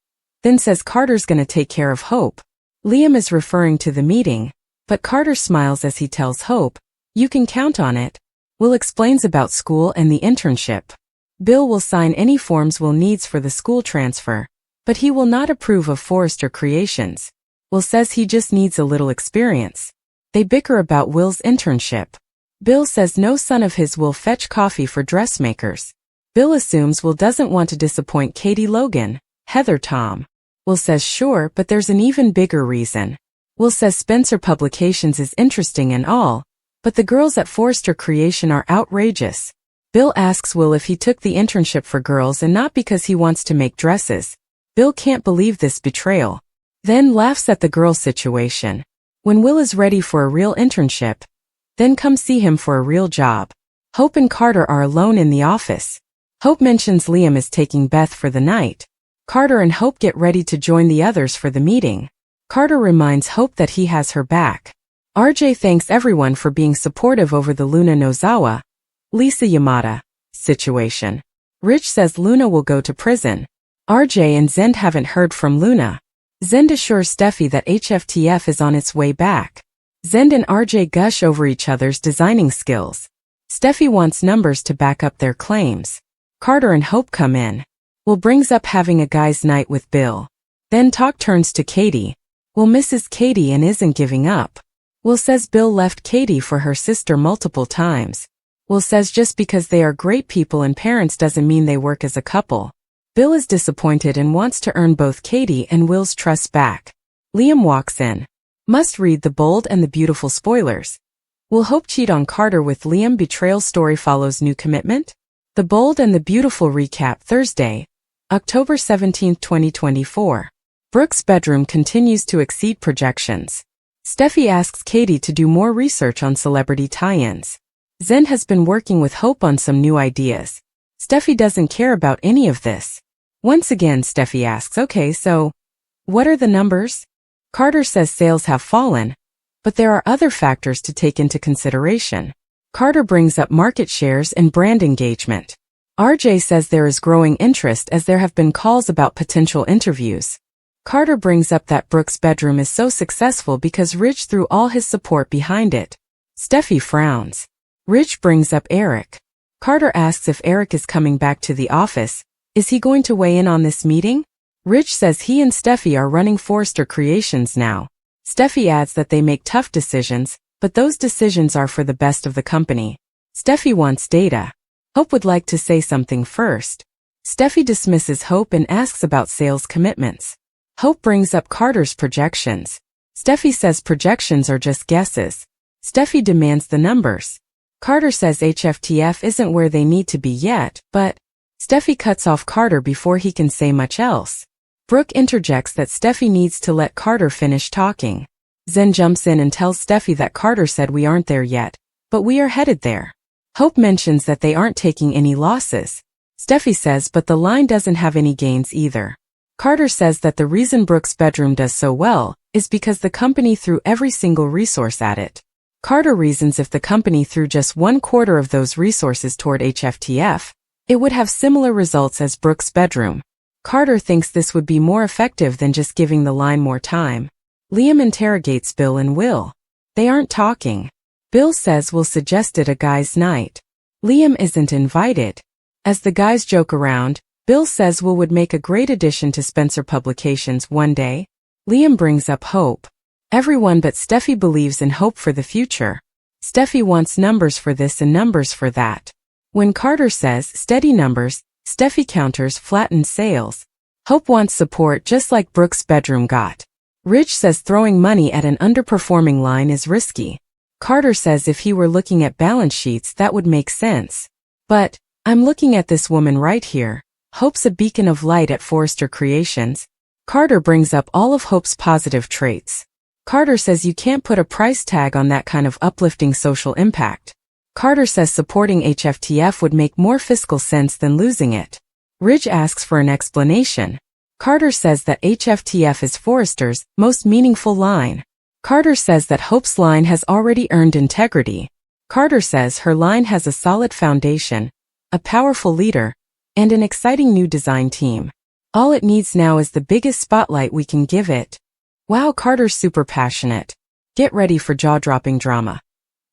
S1: then says Carter's gonna take care of Hope. Liam is referring to the meeting, but Carter smiles as he tells Hope, "You can count on it." Will explains about school and the internship. Bill will sign any forms Will needs for the school transfer, but he will not approve of Forrester Creations. Will says he just needs a little experience. They bicker about Will's internship. Bill says no son of his will fetch coffee for dressmakers. Bill assumes Will doesn't want to disappoint Katie Logan, Heather Tom. Will says sure, but there's an even bigger reason. Will says Spencer Publications is interesting and all, but the girls at Forrester Creation are outrageous. Bill asks Will if he took the internship for girls and not because he wants to make dresses. Bill can't believe this betrayal, then laughs at the girl situation. When Will is ready for a real internship, then come see him for a real job. Hope and Carter are alone in the office. Hope mentions Liam is taking Beth for the night. Carter and Hope get ready to join the others for the meeting. Carter reminds Hope that he has her back. RJ thanks everyone for being supportive over the Luna Nozawa, Lisa Yamada situation. Rich says Luna will go to prison. RJ and Zend haven't heard from Luna. Zend assures Steffy that HFTF is on its way back. Zend and RJ gush over each other's designing skills. Steffy wants numbers to back up their claims. Carter and Hope come in. Will brings up having a guys' night with Bill. Then talk turns to Katie. Will misses Katie and isn't giving up. Will says Bill left Katie for her sister multiple times. Will says just because they are great people and parents doesn't mean they work as a couple. Bill is disappointed and wants to earn both Katie and Will's trust back. Liam walks in. Must read The Bold and the Beautiful spoilers. Will Hope cheat on Carter with Liam? Betrayal story follows new commitment? The Bold and the Beautiful recap Thursday, October 17, 2024. Brooke's bedroom continues to exceed projections. Steffy asks Katie to do more research on celebrity tie-ins. Zend has been working with Hope on some new ideas. Steffy doesn't care about any of this. Once again, Steffy asks, okay, so what are the numbers? Carter says sales have fallen, but there are other factors to take into consideration. Carter brings up market shares and brand engagement. RJ says there is growing interest as there have been calls about potential interviews. Carter brings up that Brooke's bedroom is so successful because Ridge threw all his support behind it. Steffy frowns. Ridge brings up Eric. Carter asks if Eric is coming back to the office. Is he going to weigh in on this meeting? Ridge says he and Steffy are running Forrester Creations now. Steffy adds that they make tough decisions, but those decisions are for the best of the company. Steffy wants data. Hope would like to say something first. Steffy dismisses Hope and asks about sales commitments. Hope brings up Carter's projections. Steffy says projections are just guesses. Steffy demands the numbers. Carter says HFTF isn't where they need to be yet, but Steffy cuts off Carter before he can say much else. Brooke interjects that Steffy needs to let Carter finish talking. Zend jumps in and tells Steffy that Carter said we aren't there yet, but we are headed there. Hope mentions that they aren't taking any losses. Steffy says but the line doesn't have any gains either. Carter says that the reason Brooke's bedroom does so well is because the company threw every single resource at it. Carter reasons if the company threw just 1/4 of those resources toward HFTF, it would have similar results as Brooke's bedroom. Carter thinks this would be more effective than just giving the line more time. Liam interrogates Bill and Will. They aren't talking. Bill says Will suggested a guys' night. Liam isn't invited. As the guys joke around, Bill says Will would make a great addition to Spencer Publications one day. Liam brings up Hope. Everyone but Steffy believes in Hope for the future. Steffy wants numbers for this and numbers for that. When Carter says steady numbers, Steffy counters flattened sales. Hope wants support just like Brooke's bedroom got. Ridge says throwing money at an underperforming line is risky. Carter says if he were looking at balance sheets that would make sense. But, I'm looking at this woman right here. Hope's a beacon of light at Forrester Creations. Carter brings up all of Hope's positive traits. Carter says you can't put a price tag on that kind of uplifting social impact. Carter says supporting HFTF would make more fiscal sense than losing it. Ridge asks for an explanation. Carter says that HFTF is Forrester's most meaningful line. Carter says that Hope's line has already earned integrity. Carter says her line has a solid foundation, a powerful leader, and an exciting new design team. All it needs now is the biggest spotlight we can give it. Wow, Carter's super passionate. Get ready for jaw-dropping drama.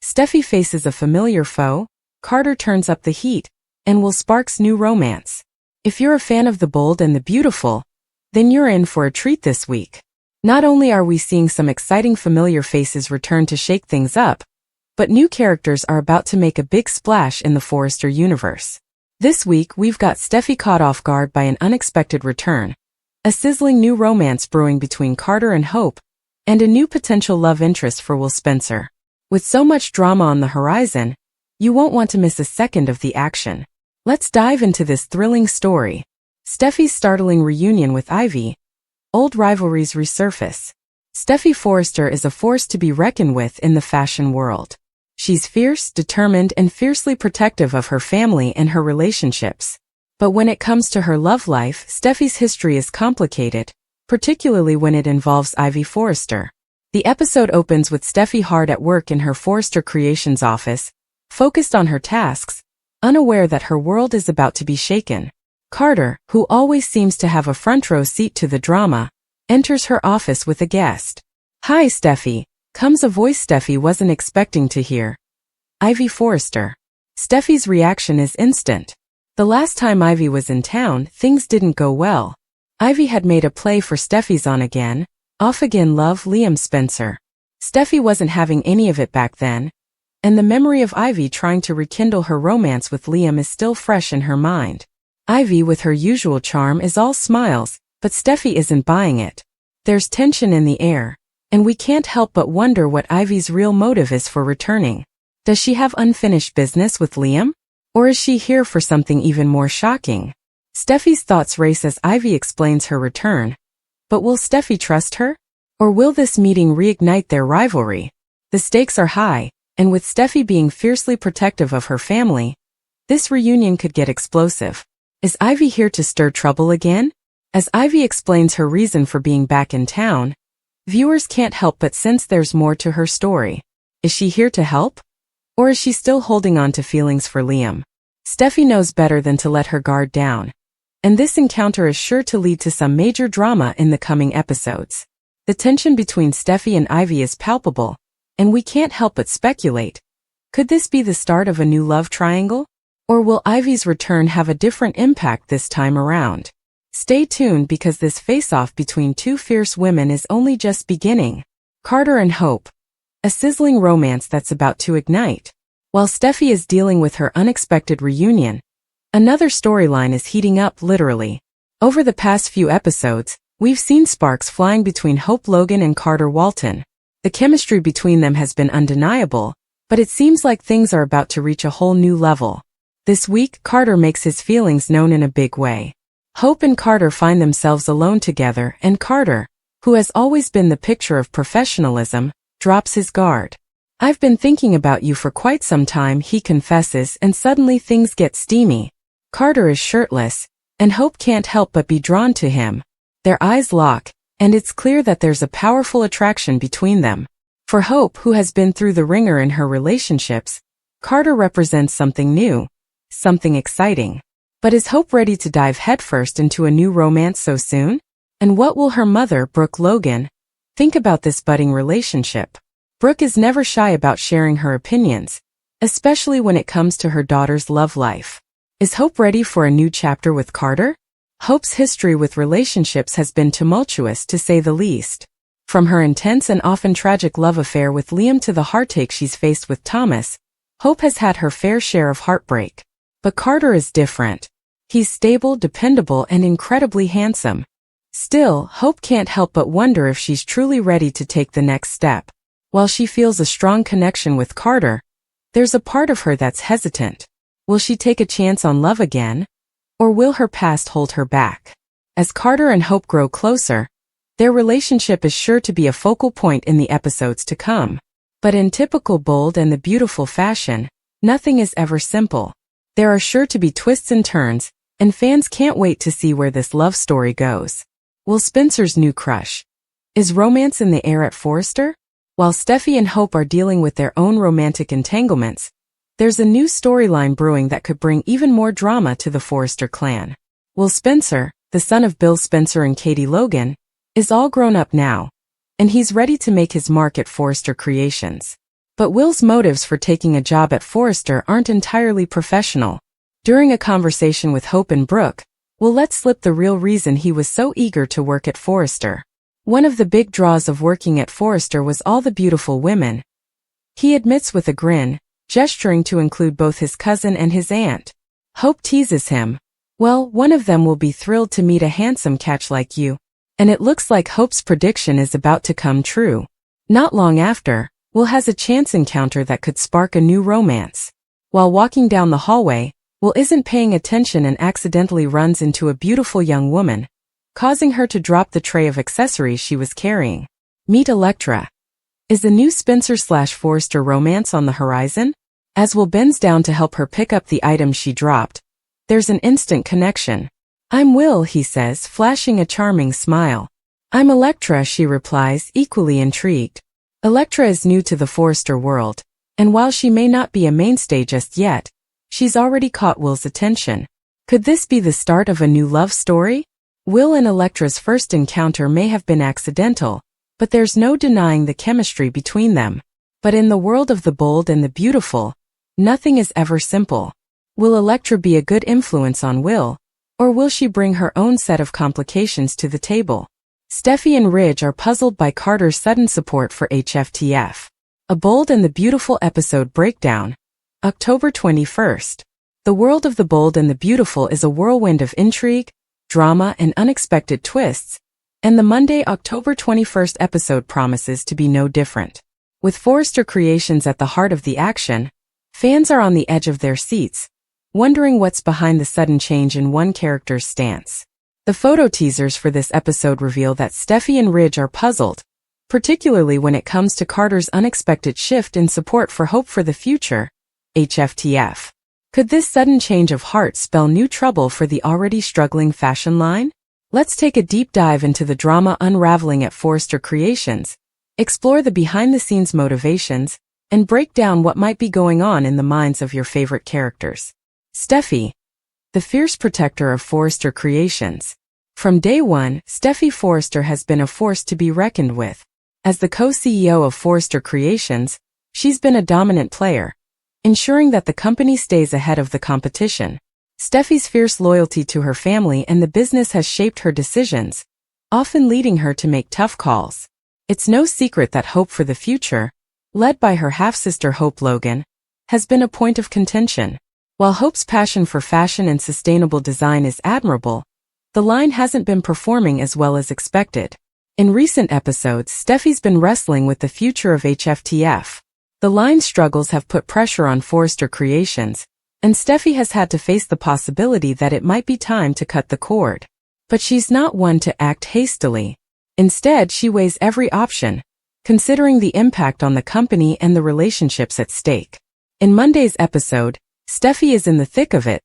S1: Steffy faces a familiar foe. Carter turns up the heat, and Will sparks new romance. If you're a fan of The Bold and the Beautiful, then you're in for a treat this week. Not only are we seeing some exciting familiar faces return to shake things up, but new characters are about to make a big splash in the Forrester universe. This week we've got Steffy caught off guard by an unexpected return, a sizzling new romance brewing between Carter and Hope, and a new potential love interest for Will Spencer. With so much drama on the horizon, you won't want to miss a second of the action. Let's dive into this thrilling story. Steffy's startling reunion with Ivy. Old rivalries resurface. Steffy Forrester is a force to be reckoned with in the fashion world. She's fierce, determined, and fiercely protective of her family and her relationships. But when it comes to her love life, Steffy's history is complicated, particularly when it involves Ivy Forrester. The episode opens with Steffy hard at work in her Forrester Creations office, focused on her tasks, unaware that her world is about to be shaken. Carter, who always seems to have a front row seat to the drama, enters her office with a guest. "Hi, Steffi," comes a voice Steffi wasn't expecting to hear. "Ivy Forrester." Steffi's reaction is instant. The last time Ivy was in town, things didn't go well. Ivy had made a play for Steffi's on again, off again love Liam Spencer. Steffi wasn't having any of it back then, and the memory of Ivy trying to rekindle her romance with Liam is still fresh in her mind. Ivy, with her usual charm, is all smiles, but Steffi isn't buying it. There's tension in the air, and we can't help but wonder what Ivy's real motive is for returning. Does she have unfinished business with Liam? Or is she here for something even more shocking? Steffi's thoughts race as Ivy explains her return. But will Steffi trust her? Or will this meeting reignite their rivalry? The stakes are high, and with Steffi being fiercely protective of her family, this reunion could get explosive. Is Ivy here to stir trouble again? As Ivy explains her reason for being back in town, viewers can't help but sense there's more to her story. Is she here to help? Or is she still holding on to feelings for Liam? Steffi knows better than to let her guard down, and this encounter is sure to lead to some major drama in the coming episodes. The tension between Steffi and Ivy is palpable, and we can't help but speculate. Could this be the start of a new love triangle? Or will Ivy's return have a different impact this time around? Stay tuned because this face-off between two fierce women is only just beginning. Carter and Hope. A sizzling romance that's about to ignite. While Steffi is dealing with her unexpected reunion, another storyline is heating up literally. Over the past few episodes, we've seen sparks flying between Hope Logan and Carter Walton. The chemistry between them has been undeniable, but it seems like things are about to reach a whole new level. This week, Carter makes his feelings known in a big way. Hope and Carter find themselves alone together, and Carter, who has always been the picture of professionalism, drops his guard. "I've been thinking about you for quite some time," he confesses, and suddenly things get steamy. Carter is shirtless, and Hope can't help but be drawn to him. Their eyes lock, and it's clear that there's a powerful attraction between them. For Hope, who has been through the ringer in her relationships, Carter represents something new. Something exciting. But is Hope ready to dive headfirst into a new romance so soon? And what will her mother, Brooke Logan, think about this budding relationship? Brooke is never shy about sharing her opinions, especially when it comes to her daughter's love life. Is Hope ready for a new chapter with Carter? Hope's history with relationships has been tumultuous, to say the least. From her intense and often tragic love affair with Liam to the heartache she's faced with Thomas, Hope has had her fair share of heartbreak. But Carter is different. He's stable, dependable, and incredibly handsome. Still, Hope can't help but wonder if she's truly ready to take the next step. While she feels a strong connection with Carter, there's a part of her that's hesitant. Will she take a chance on love again? Or will her past hold her back? As Carter and Hope grow closer, their relationship is sure to be a focal point in the episodes to come. But in typical Bold and the Beautiful fashion, nothing is ever simple. There are sure to be twists and turns, and fans can't wait to see where this love story goes. Will Spencer's new crush? Is romance in the air at Forrester? While Steffi and Hope are dealing with their own romantic entanglements, there's a new storyline brewing that could bring even more drama to the Forrester clan. Will Spencer, the son of Bill Spencer and Katie Logan, is all grown up now, and he's ready to make his mark at Forrester Creations. But Will's motives for taking a job at Forrester aren't entirely professional. During a conversation with Hope and Brooke, Will let slip the real reason he was so eager to work at Forrester. One of the big draws of working at Forrester was all the beautiful women. He admits with a grin, gesturing to include both his cousin and his aunt. Hope teases him. "Well, one of them will be thrilled to meet a handsome catch like you." And it looks like Hope's prediction is about to come true. Not long after, Will has a chance encounter that could spark a new romance. While walking down the hallway, Will isn't paying attention and accidentally runs into a beautiful young woman, causing her to drop the tray of accessories she was carrying. Meet Electra. Is the new Spencer/Forrester romance on the horizon? As Will bends down to help her pick up the items she dropped, there's an instant connection. "I'm Will," he says, flashing a charming smile. "I'm Electra," she replies, equally intrigued. Electra is new to the Forrester world, and while she may not be a mainstay just yet, she's already caught Will's attention. Could this be the start of a new love story? Will and Electra's first encounter may have been accidental, but there's no denying the chemistry between them. But in the world of the bold and the beautiful, nothing is ever simple. Will Electra be a good influence on Will, or will she bring her own set of complications to the table? Steffy and Ridge are puzzled by Carter's sudden support for HFTF. A Bold and the Beautiful episode breakdown. October 21st. The world of the bold and the beautiful is a whirlwind of intrigue, drama, and unexpected twists, and the Monday, October 21st episode promises to be no different. With Forrester Creations at the heart of the action, fans are on the edge of their seats, wondering what's behind the sudden change in one character's stance. The photo teasers for this episode reveal that Steffy and Ridge are puzzled, particularly when it comes to Carter's unexpected shift in support for Hope for the Future, HFTF. Could this sudden change of heart spell new trouble for the already struggling fashion line? Let's take a deep dive into the drama unraveling at Forrester Creations, explore the behind-the-scenes motivations, and break down what might be going on in the minds of your favorite characters. Steffy, the fierce protector of Forrester Creations. From day one, Steffy Forrester has been a force to be reckoned with. As the co-CEO of Forrester Creations, she's been a dominant player, ensuring that the company stays ahead of the competition. Steffy's fierce loyalty to her family and the business has shaped her decisions, often leading her to make tough calls. It's no secret that Hope for the Future, led by her half-sister Hope Logan, has been a point of contention. While Hope's passion for fashion and sustainable design is admirable, the line hasn't been performing as well as expected. In recent episodes, Steffy's been wrestling with the future of HFTF. The line's struggles have put pressure on Forrester Creations, and Steffy has had to face the possibility that it might be time to cut the cord. But she's not one to act hastily. Instead, she weighs every option, considering the impact on the company and the relationships at stake. In Monday's episode, Steffy is in the thick of it,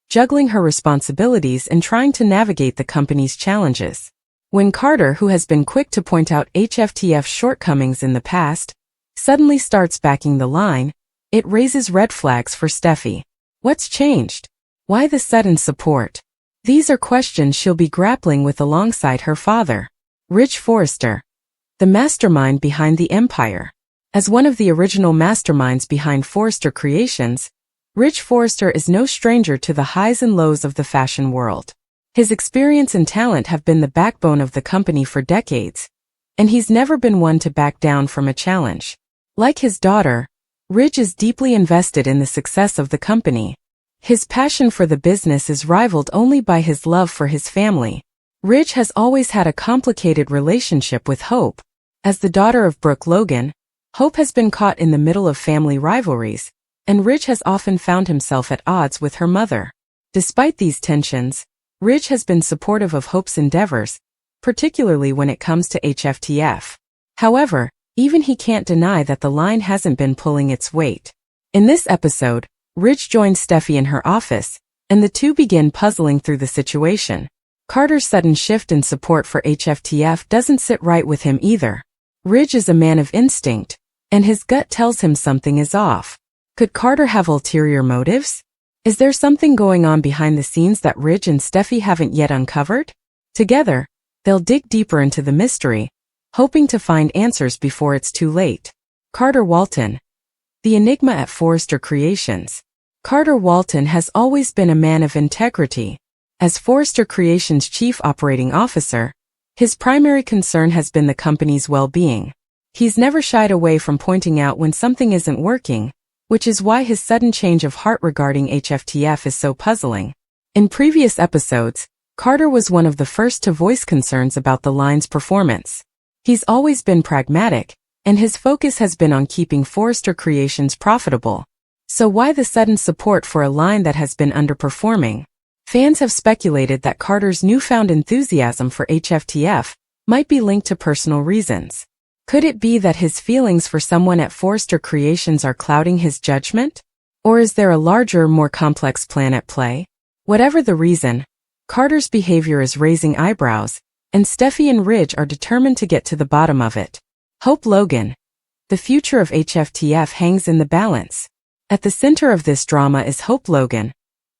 S1: juggling her responsibilities and trying to navigate the company's challenges. When Carter, who has been quick to point out HFTF's shortcomings in the past, suddenly starts backing the line, it raises red flags for Steffy. What's changed? Why the sudden support? These are questions she'll be grappling with alongside her father, Ridge Forrester, the mastermind behind the empire. As one of the original masterminds behind Forrester Creations, Ridge Forrester is no stranger to the highs and lows of the fashion world. His experience and talent have been the backbone of the company for decades, and he's never been one to back down from a challenge. Like his daughter, Ridge is deeply invested in the success of the company. His passion for the business is rivaled only by his love for his family. Ridge has always had a complicated relationship with Hope. As the daughter of Brooke Logan, Hope has been caught in the middle of family rivalries, and Ridge has often found himself at odds with her mother. Despite these tensions, Ridge has been supportive of Hope's endeavors, particularly when it comes to HFTF. However, even he can't deny that the line hasn't been pulling its weight. In this episode, Ridge joins Steffy in her office, and the two begin puzzling through the situation. Carter's sudden shift in support for HFTF doesn't sit right with him either. Ridge is a man of instinct, and his gut tells him something is off. Could Carter have ulterior motives? Is there something going on behind the scenes that Ridge and Steffy haven't yet uncovered? Together, they'll dig deeper into the mystery, hoping to find answers before it's too late. Carter Walton, the enigma at Forrester Creations. Carter Walton has always been a man of integrity. As Forrester Creations' chief operating officer, his primary concern has been the company's well-being. He's never shied away from pointing out when something isn't working, which is why his sudden change of heart regarding HFTF is so puzzling. In previous episodes, Carter was one of the first to voice concerns about the line's performance. He's always been pragmatic, and his focus has been on keeping Forrester Creations profitable. So why the sudden support for a line that has been underperforming? Fans have speculated that Carter's newfound enthusiasm for HFTF might be linked to personal reasons. Could it be that his feelings for someone at Forrester Creations are clouding his judgment? Or is there a larger, more complex plan at play? Whatever the reason, Carter's behavior is raising eyebrows, and Steffy and Ridge are determined to get to the bottom of it. Hope Logan. The future of HFTF hangs in the balance. At the center of this drama is Hope Logan,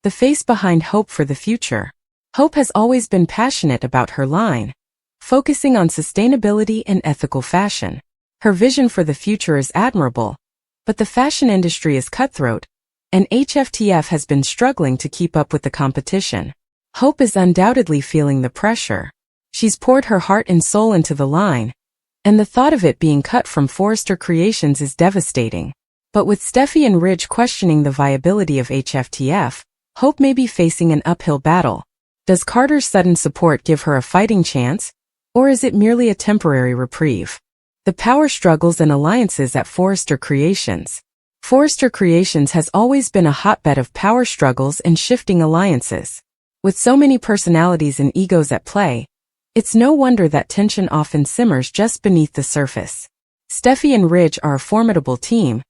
S1: the face behind Hope for the Future. Hope has always been passionate about her line, focusing on sustainability and ethical fashion. Her vision for the future is admirable, but the fashion industry is cutthroat, and HFTF has been struggling to keep up with the competition. Hope is undoubtedly feeling the pressure. She's poured her heart and soul into the line, and the thought of it being cut from Forrester Creations is devastating. But with Steffy and Ridge questioning the viability of HFTF, Hope may be facing an uphill battle. Does Carter's sudden support give her a fighting chance, or is it merely a temporary reprieve? The power struggles and alliances at Forrester Creations. Forrester Creations has always been a hotbed of power struggles and shifting alliances. With so many personalities and egos at play, it's no wonder that tension often simmers just beneath the surface. Steffy and Ridge are a formidable team,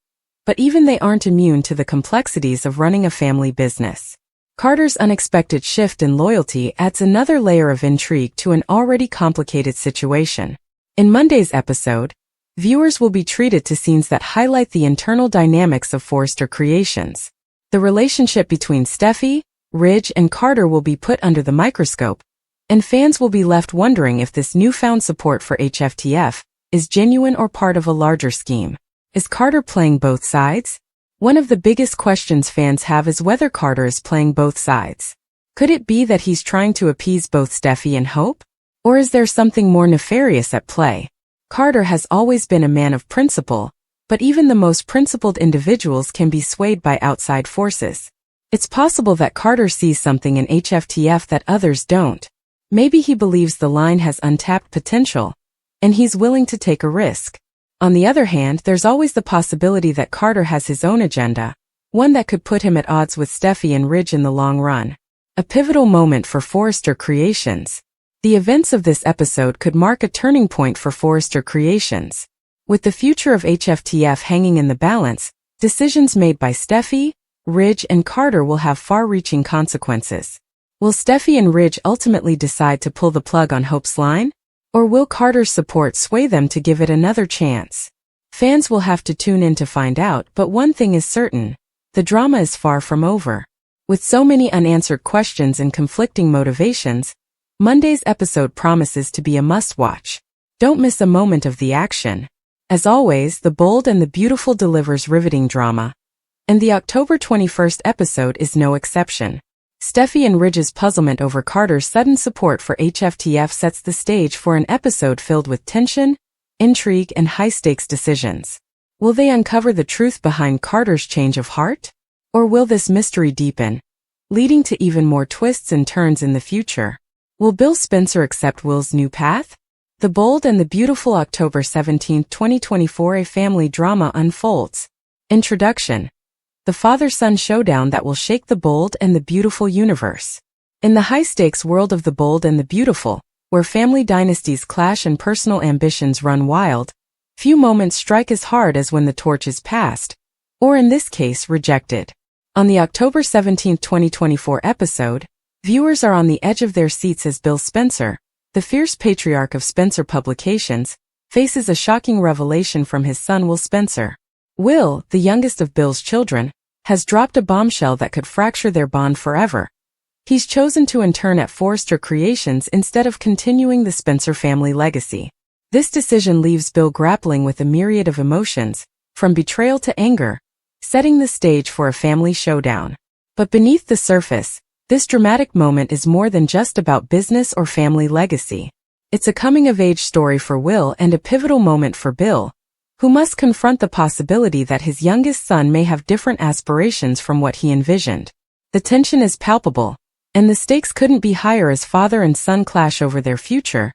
S1: but even they aren't immune to the complexities of running a family business. Carter's unexpected shift in loyalty adds another layer of intrigue to an already complicated situation. In Monday's episode, viewers will be treated to scenes that highlight the internal dynamics of Forrester Creations. The relationship between Steffy, Ridge, and Carter will be put under the microscope, and fans will be left wondering if this newfound support for HFTF is genuine or part of a larger scheme. Is Carter playing both sides? One of the biggest questions fans have is whether Carter is playing both sides. Could it be that he's trying to appease both Steffy and Hope? Or is there something more nefarious at play? Carter has always been a man of principle, but even the most principled individuals can be swayed by outside forces. It's possible that Carter sees something in HFTF that others don't. Maybe he believes the line has untapped potential, and he's willing to take a risk. On the other hand, there's always the possibility that Carter has his own agenda, one that could put him at odds with Steffy and Ridge in the long run. A pivotal moment for Forrester Creations. The events of this episode could mark a turning point for Forrester Creations. With the future of HFTF hanging in the balance, decisions made by Steffy, Ridge, and Carter will have far-reaching consequences. Will Steffy and Ridge ultimately decide to pull the plug on Hope's line? Or will Carter's support sway them to give it another chance? Fans will have to tune in to find out, but one thing is certain: the drama is far from over. With so many unanswered questions and conflicting motivations, Monday's episode promises to be a must-watch. Don't miss a moment of the action. As always, The Bold and the Beautiful delivers riveting drama, and the October 21st episode is no exception. Steffy and Ridge's puzzlement over Carter's sudden support for HFTF sets the stage for an episode filled with tension, intrigue, and high-stakes decisions. Will they uncover the truth behind Carter's change of heart? Or will this mystery deepen, leading to even more twists and turns in the future? Will Bill Spencer accept Will's new path? The Bold and the Beautiful, October 17, 2024. A family drama unfolds. Introduction. The father-son showdown that will shake the Bold and the Beautiful universe. In the high-stakes world of The Bold and the Beautiful, where family dynasties clash and personal ambitions run wild, few moments strike as hard as when the torch is passed, or in this case, rejected. On the October 17, 2024 episode, viewers are on the edge of their seats as Bill Spencer, the fierce patriarch of Spencer Publications, faces a shocking revelation from his son Will Spencer. Will, the youngest of Bill's children, has dropped a bombshell that could fracture their bond forever. He's chosen to intern at Forrester Creations instead of continuing the Spencer family legacy. This decision leaves Bill grappling with a myriad of emotions, from betrayal to anger, setting the stage for a family showdown. But beneath the surface, this dramatic moment is more than just about business or family legacy. It's a coming-of-age story for Will and a pivotal moment for Bill, who must confront the possibility that his youngest son may have different aspirations from what he envisioned. The tension is palpable, and the stakes couldn't be higher as father and son clash over their future,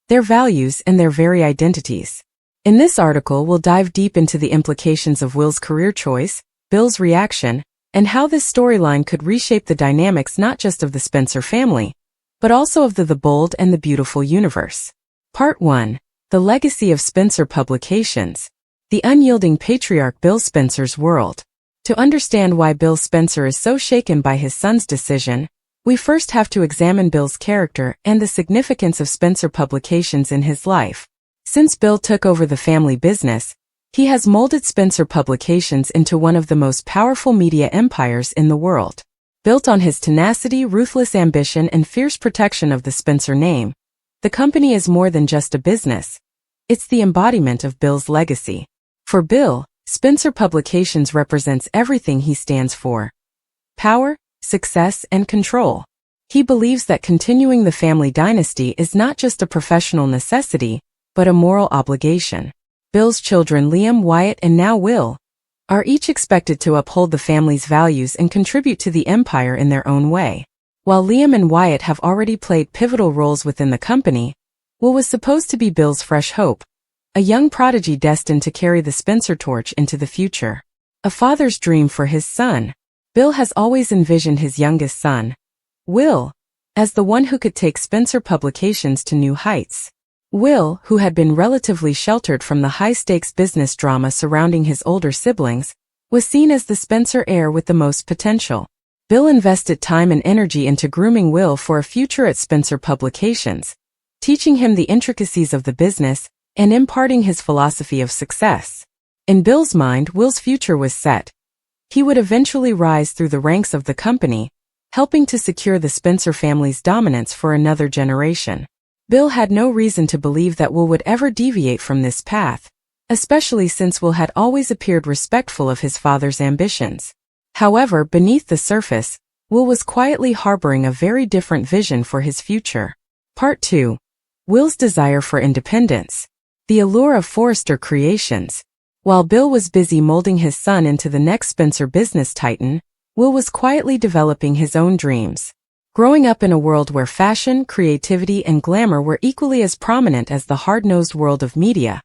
S1: their values, and their very identities. In this article, we'll dive deep into the implications of Will's career choice, Bill's reaction, and how this storyline could reshape the dynamics not just of the Spencer family, but also of the Bold and the Beautiful universe. Part 1. The Legacy of Spencer Publications. The unyielding patriarch Bill Spencer's world. To understand why Bill Spencer is so shaken by his son's decision, we first have to examine Bill's character and the significance of Spencer Publications in his life. Since Bill took over the family business, he has molded Spencer Publications into one of the most powerful media empires in the world. Built on his tenacity, ruthless ambition, and fierce protection of the Spencer name, the company is more than just a business. It's the embodiment of Bill's legacy. For Bill, Spencer Publications represents everything he stands for: power, success, and control. He believes that continuing the family dynasty is not just a professional necessity, but a moral obligation. Bill's children, Liam, Wyatt, and now Will, are each expected to uphold the family's values and contribute to the empire in their own way. While Liam and Wyatt have already played pivotal roles within the company, Will was supposed to be Bill's fresh hope, a young prodigy destined to carry the Spencer torch into the future. A father's dream for his son, Bill has always envisioned his youngest son, Will, as the one who could take Spencer Publications to new heights. Will, who had been relatively sheltered from the high-stakes business drama surrounding his older siblings, was seen as the Spencer heir with the most potential. Bill invested time and energy into grooming Will for a future at Spencer Publications, teaching him the intricacies of the business and imparting his philosophy of success. In Bill's mind, Will's future was set. He would eventually rise through the ranks of the company, helping to secure the Spencer family's dominance for another generation. Bill had no reason to believe that Will would ever deviate from this path, especially since Will had always appeared respectful of his father's ambitions. However, beneath the surface, Will was quietly harboring a very different vision for his future. Part 2. Will's desire for independence. The allure of Forrester Creations. While Bill was busy molding his son into the next Spencer business titan, Will was quietly developing his own dreams. Growing up in a world where fashion, creativity, and glamour were equally as prominent as the hard-nosed world of media,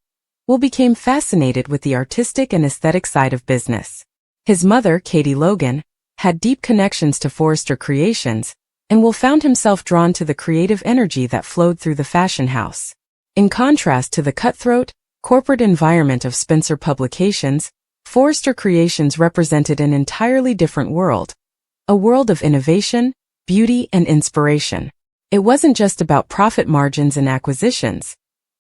S1: Will became fascinated with the artistic and aesthetic side of business. His mother, Katie Logan, had deep connections to Forrester Creations, and Will found himself drawn to the creative energy that flowed through the fashion house. In contrast to the cutthroat, corporate environment of Spencer Publications, Forrester Creations represented an entirely different world, a world of innovation, beauty, and inspiration. It wasn't just about profit margins and acquisitions.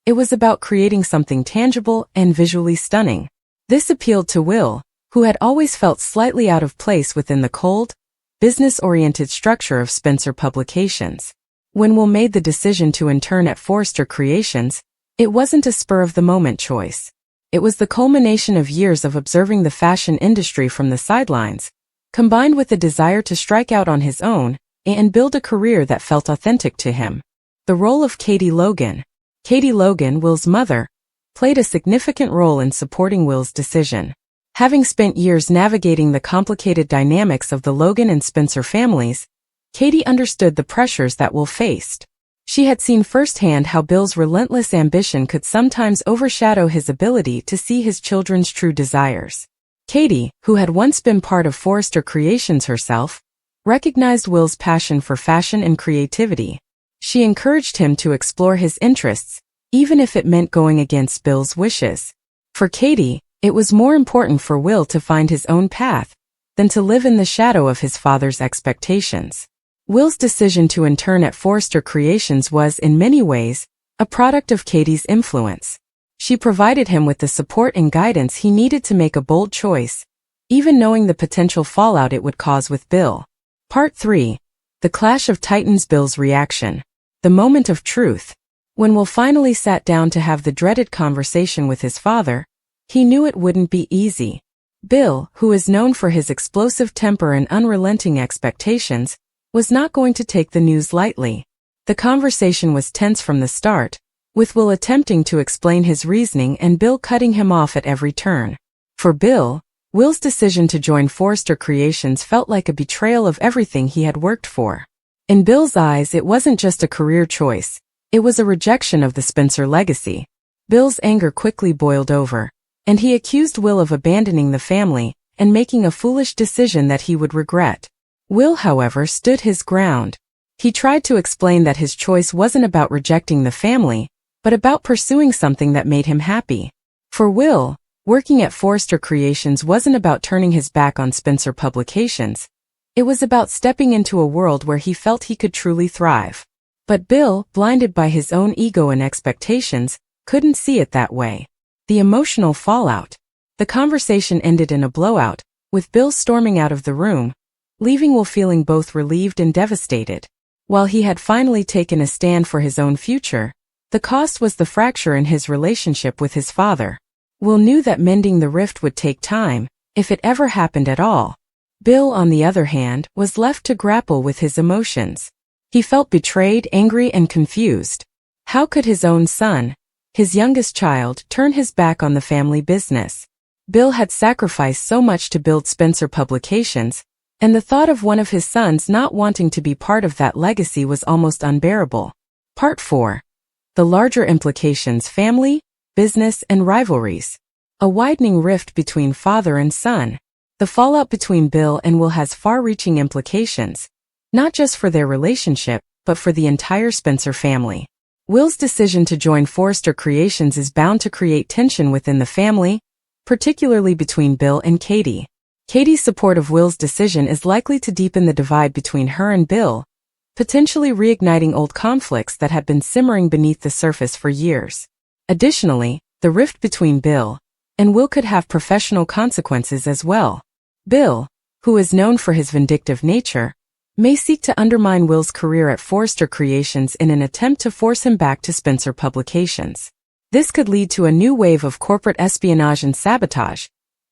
S1: It was about creating something tangible and visually stunning. This appealed to Will, who had always felt slightly out of place within the cold, business-oriented structure of Spencer Publications. When Will made the decision to intern at Forrester Creations, it wasn't a spur-of-the-moment choice. It was the culmination of years of observing the fashion industry from the sidelines, combined with the desire to strike out on his own and build a career that felt authentic to him. The role of Katie Logan. Katie Logan, Will's mother, played a significant role in supporting Will's decision. Having spent years navigating the complicated dynamics of the Logan and Spencer families, Katie understood the pressures that Will faced. She had seen firsthand how Bill's relentless ambition could sometimes overshadow his ability to see his children's true desires. Katie, who had once been part of Forrester Creations herself, recognized Will's passion for fashion and creativity. She encouraged him to explore his interests, even if it meant going against Bill's wishes. For Katie, it was more important for Will to find his own path than to live in the shadow of his father's expectations. Will's decision to intern at Forrester Creations was, in many ways, a product of Katie's influence. She provided him with the support and guidance he needed to make a bold choice, even knowing the potential fallout it would cause with Bill. Part 3. The Clash of Titans. Bill's reaction. The moment of truth. When Will finally sat down to have the dreaded conversation with his father, he knew it wouldn't be easy. Bill, who is known for his explosive temper and unrelenting expectations, was not going to take the news lightly. The conversation was tense from the start, with Will attempting to explain his reasoning and Bill cutting him off at every turn. For Bill, Will's decision to join Forrester Creations felt like a betrayal of everything he had worked for. In Bill's eyes, it wasn't just a career choice, it was a rejection of the Spencer legacy. Bill's anger quickly boiled over, and he accused Will of abandoning the family and making a foolish decision that he would regret. Will, however, stood his ground. He tried to explain that his choice wasn't about rejecting the family, but about pursuing something that made him happy. For Will, working at Forrester Creations wasn't about turning his back on Spencer Publications. It was about stepping into a world where he felt he could truly thrive. But Bill, blinded by his own ego and expectations, couldn't see it that way. The emotional fallout. The conversation ended in a blowout, with Bill storming out of the room, leaving Will feeling both relieved and devastated. While he had finally taken a stand for his own future, the cost was the fracture in his relationship with his father. Will knew that mending the rift would take time, if it ever happened at all. Bill, on the other hand, was left to grapple with his emotions. He felt betrayed, angry, and confused. How could his own son, his youngest child, turn his back on the family business? Bill had sacrificed so much to build Spencer Publications, and the thought of one of his sons not wanting to be part of that legacy was almost unbearable. Part 4. The larger implications: family, business, and rivalries. A widening rift between father and son. The fallout between Bill and Will has far-reaching implications, not just for their relationship, but for the entire Spencer family. Will's decision to join Forrester Creations is bound to create tension within the family, particularly between Bill and Katie. Katie's support of Will's decision is likely to deepen the divide between her and Bill, potentially reigniting old conflicts that had been simmering beneath the surface for years. Additionally, the rift between Bill and Will could have professional consequences as well. Bill, who is known for his vindictive nature, may seek to undermine Will's career at Forrester Creations in an attempt to force him back to Spencer Publications. This could lead to a new wave of corporate espionage and sabotage,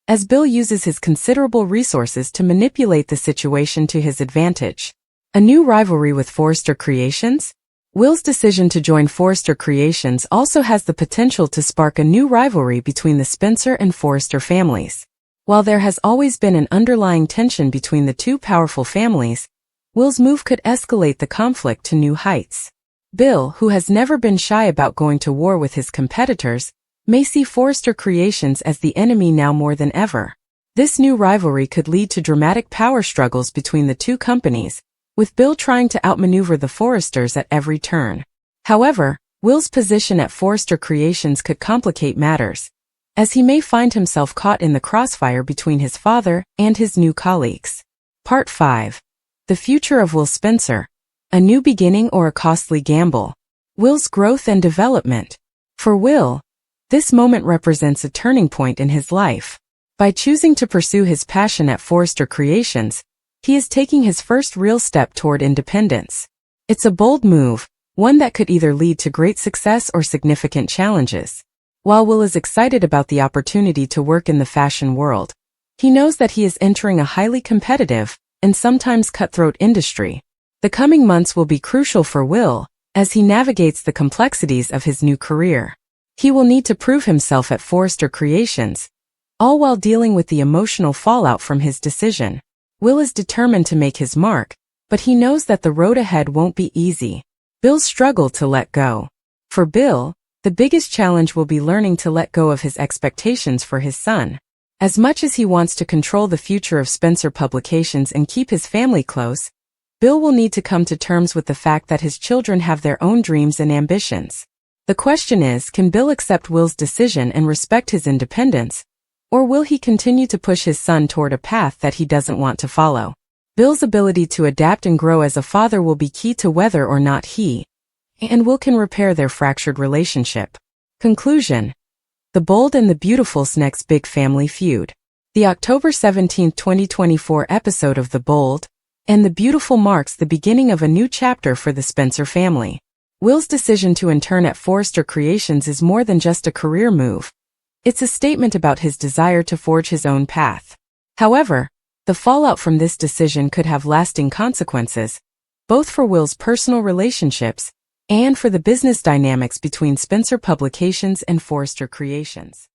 S1: as Bill uses his considerable resources to manipulate the situation to his advantage. A new rivalry with Forrester Creations? Will's decision to join Forrester Creations also has the potential to spark a new rivalry between the Spencer and Forrester families. While there has always been an underlying tension between the two powerful families, Will's move could escalate the conflict to new heights. Bill, who has never been shy about going to war with his competitors, may see Forrester Creations as the enemy now more than ever. This new rivalry could lead to dramatic power struggles between the two companies, with Bill trying to outmaneuver the Forresters at every turn. However, Will's position at Forrester Creations could complicate matters, as he may find himself caught in the crossfire between his father and his new colleagues. Part 5. The future of Will Spencer. A new beginning or a costly gamble? Will's growth and development. For Will, this moment represents a turning point in his life. By choosing to pursue his passion at Forrester Creations, he is taking his first real step toward independence. It's a bold move, one that could either lead to great success or significant challenges. While Will is excited about the opportunity to work in the fashion world, he knows that he is entering a highly competitive and sometimes cutthroat industry. The coming months will be crucial for Will as he navigates the complexities of his new career. He will need to prove himself at Forrester Creations, all while dealing with the emotional fallout from his decision. Will is determined to make his mark, but he knows that the road ahead won't be easy. Bill's struggle to let go. For Bill, the biggest challenge will be learning to let go of his expectations for his son. As much as he wants to control the future of Spencer Publications and keep his family close, Bill will need to come to terms with the fact that his children have their own dreams and ambitions. The question is, can Bill accept Will's decision and respect his independence, or will he continue to push his son toward a path that he doesn't want to follow? Bill's ability to adapt and grow as a father will be key to whether or not he and Will can repair their fractured relationship. Conclusion. The Bold and the Beautiful's next big family feud. The October 17, 2024 episode of The Bold and the Beautiful marks the beginning of a new chapter for the Spencer family. Will's decision to intern at Forrester Creations is more than just a career move. It's a statement about his desire to forge his own path. However, the fallout from this decision could have lasting consequences, both for Will's personal relationships and for the business dynamics between Spencer Publications and Forrester Creations.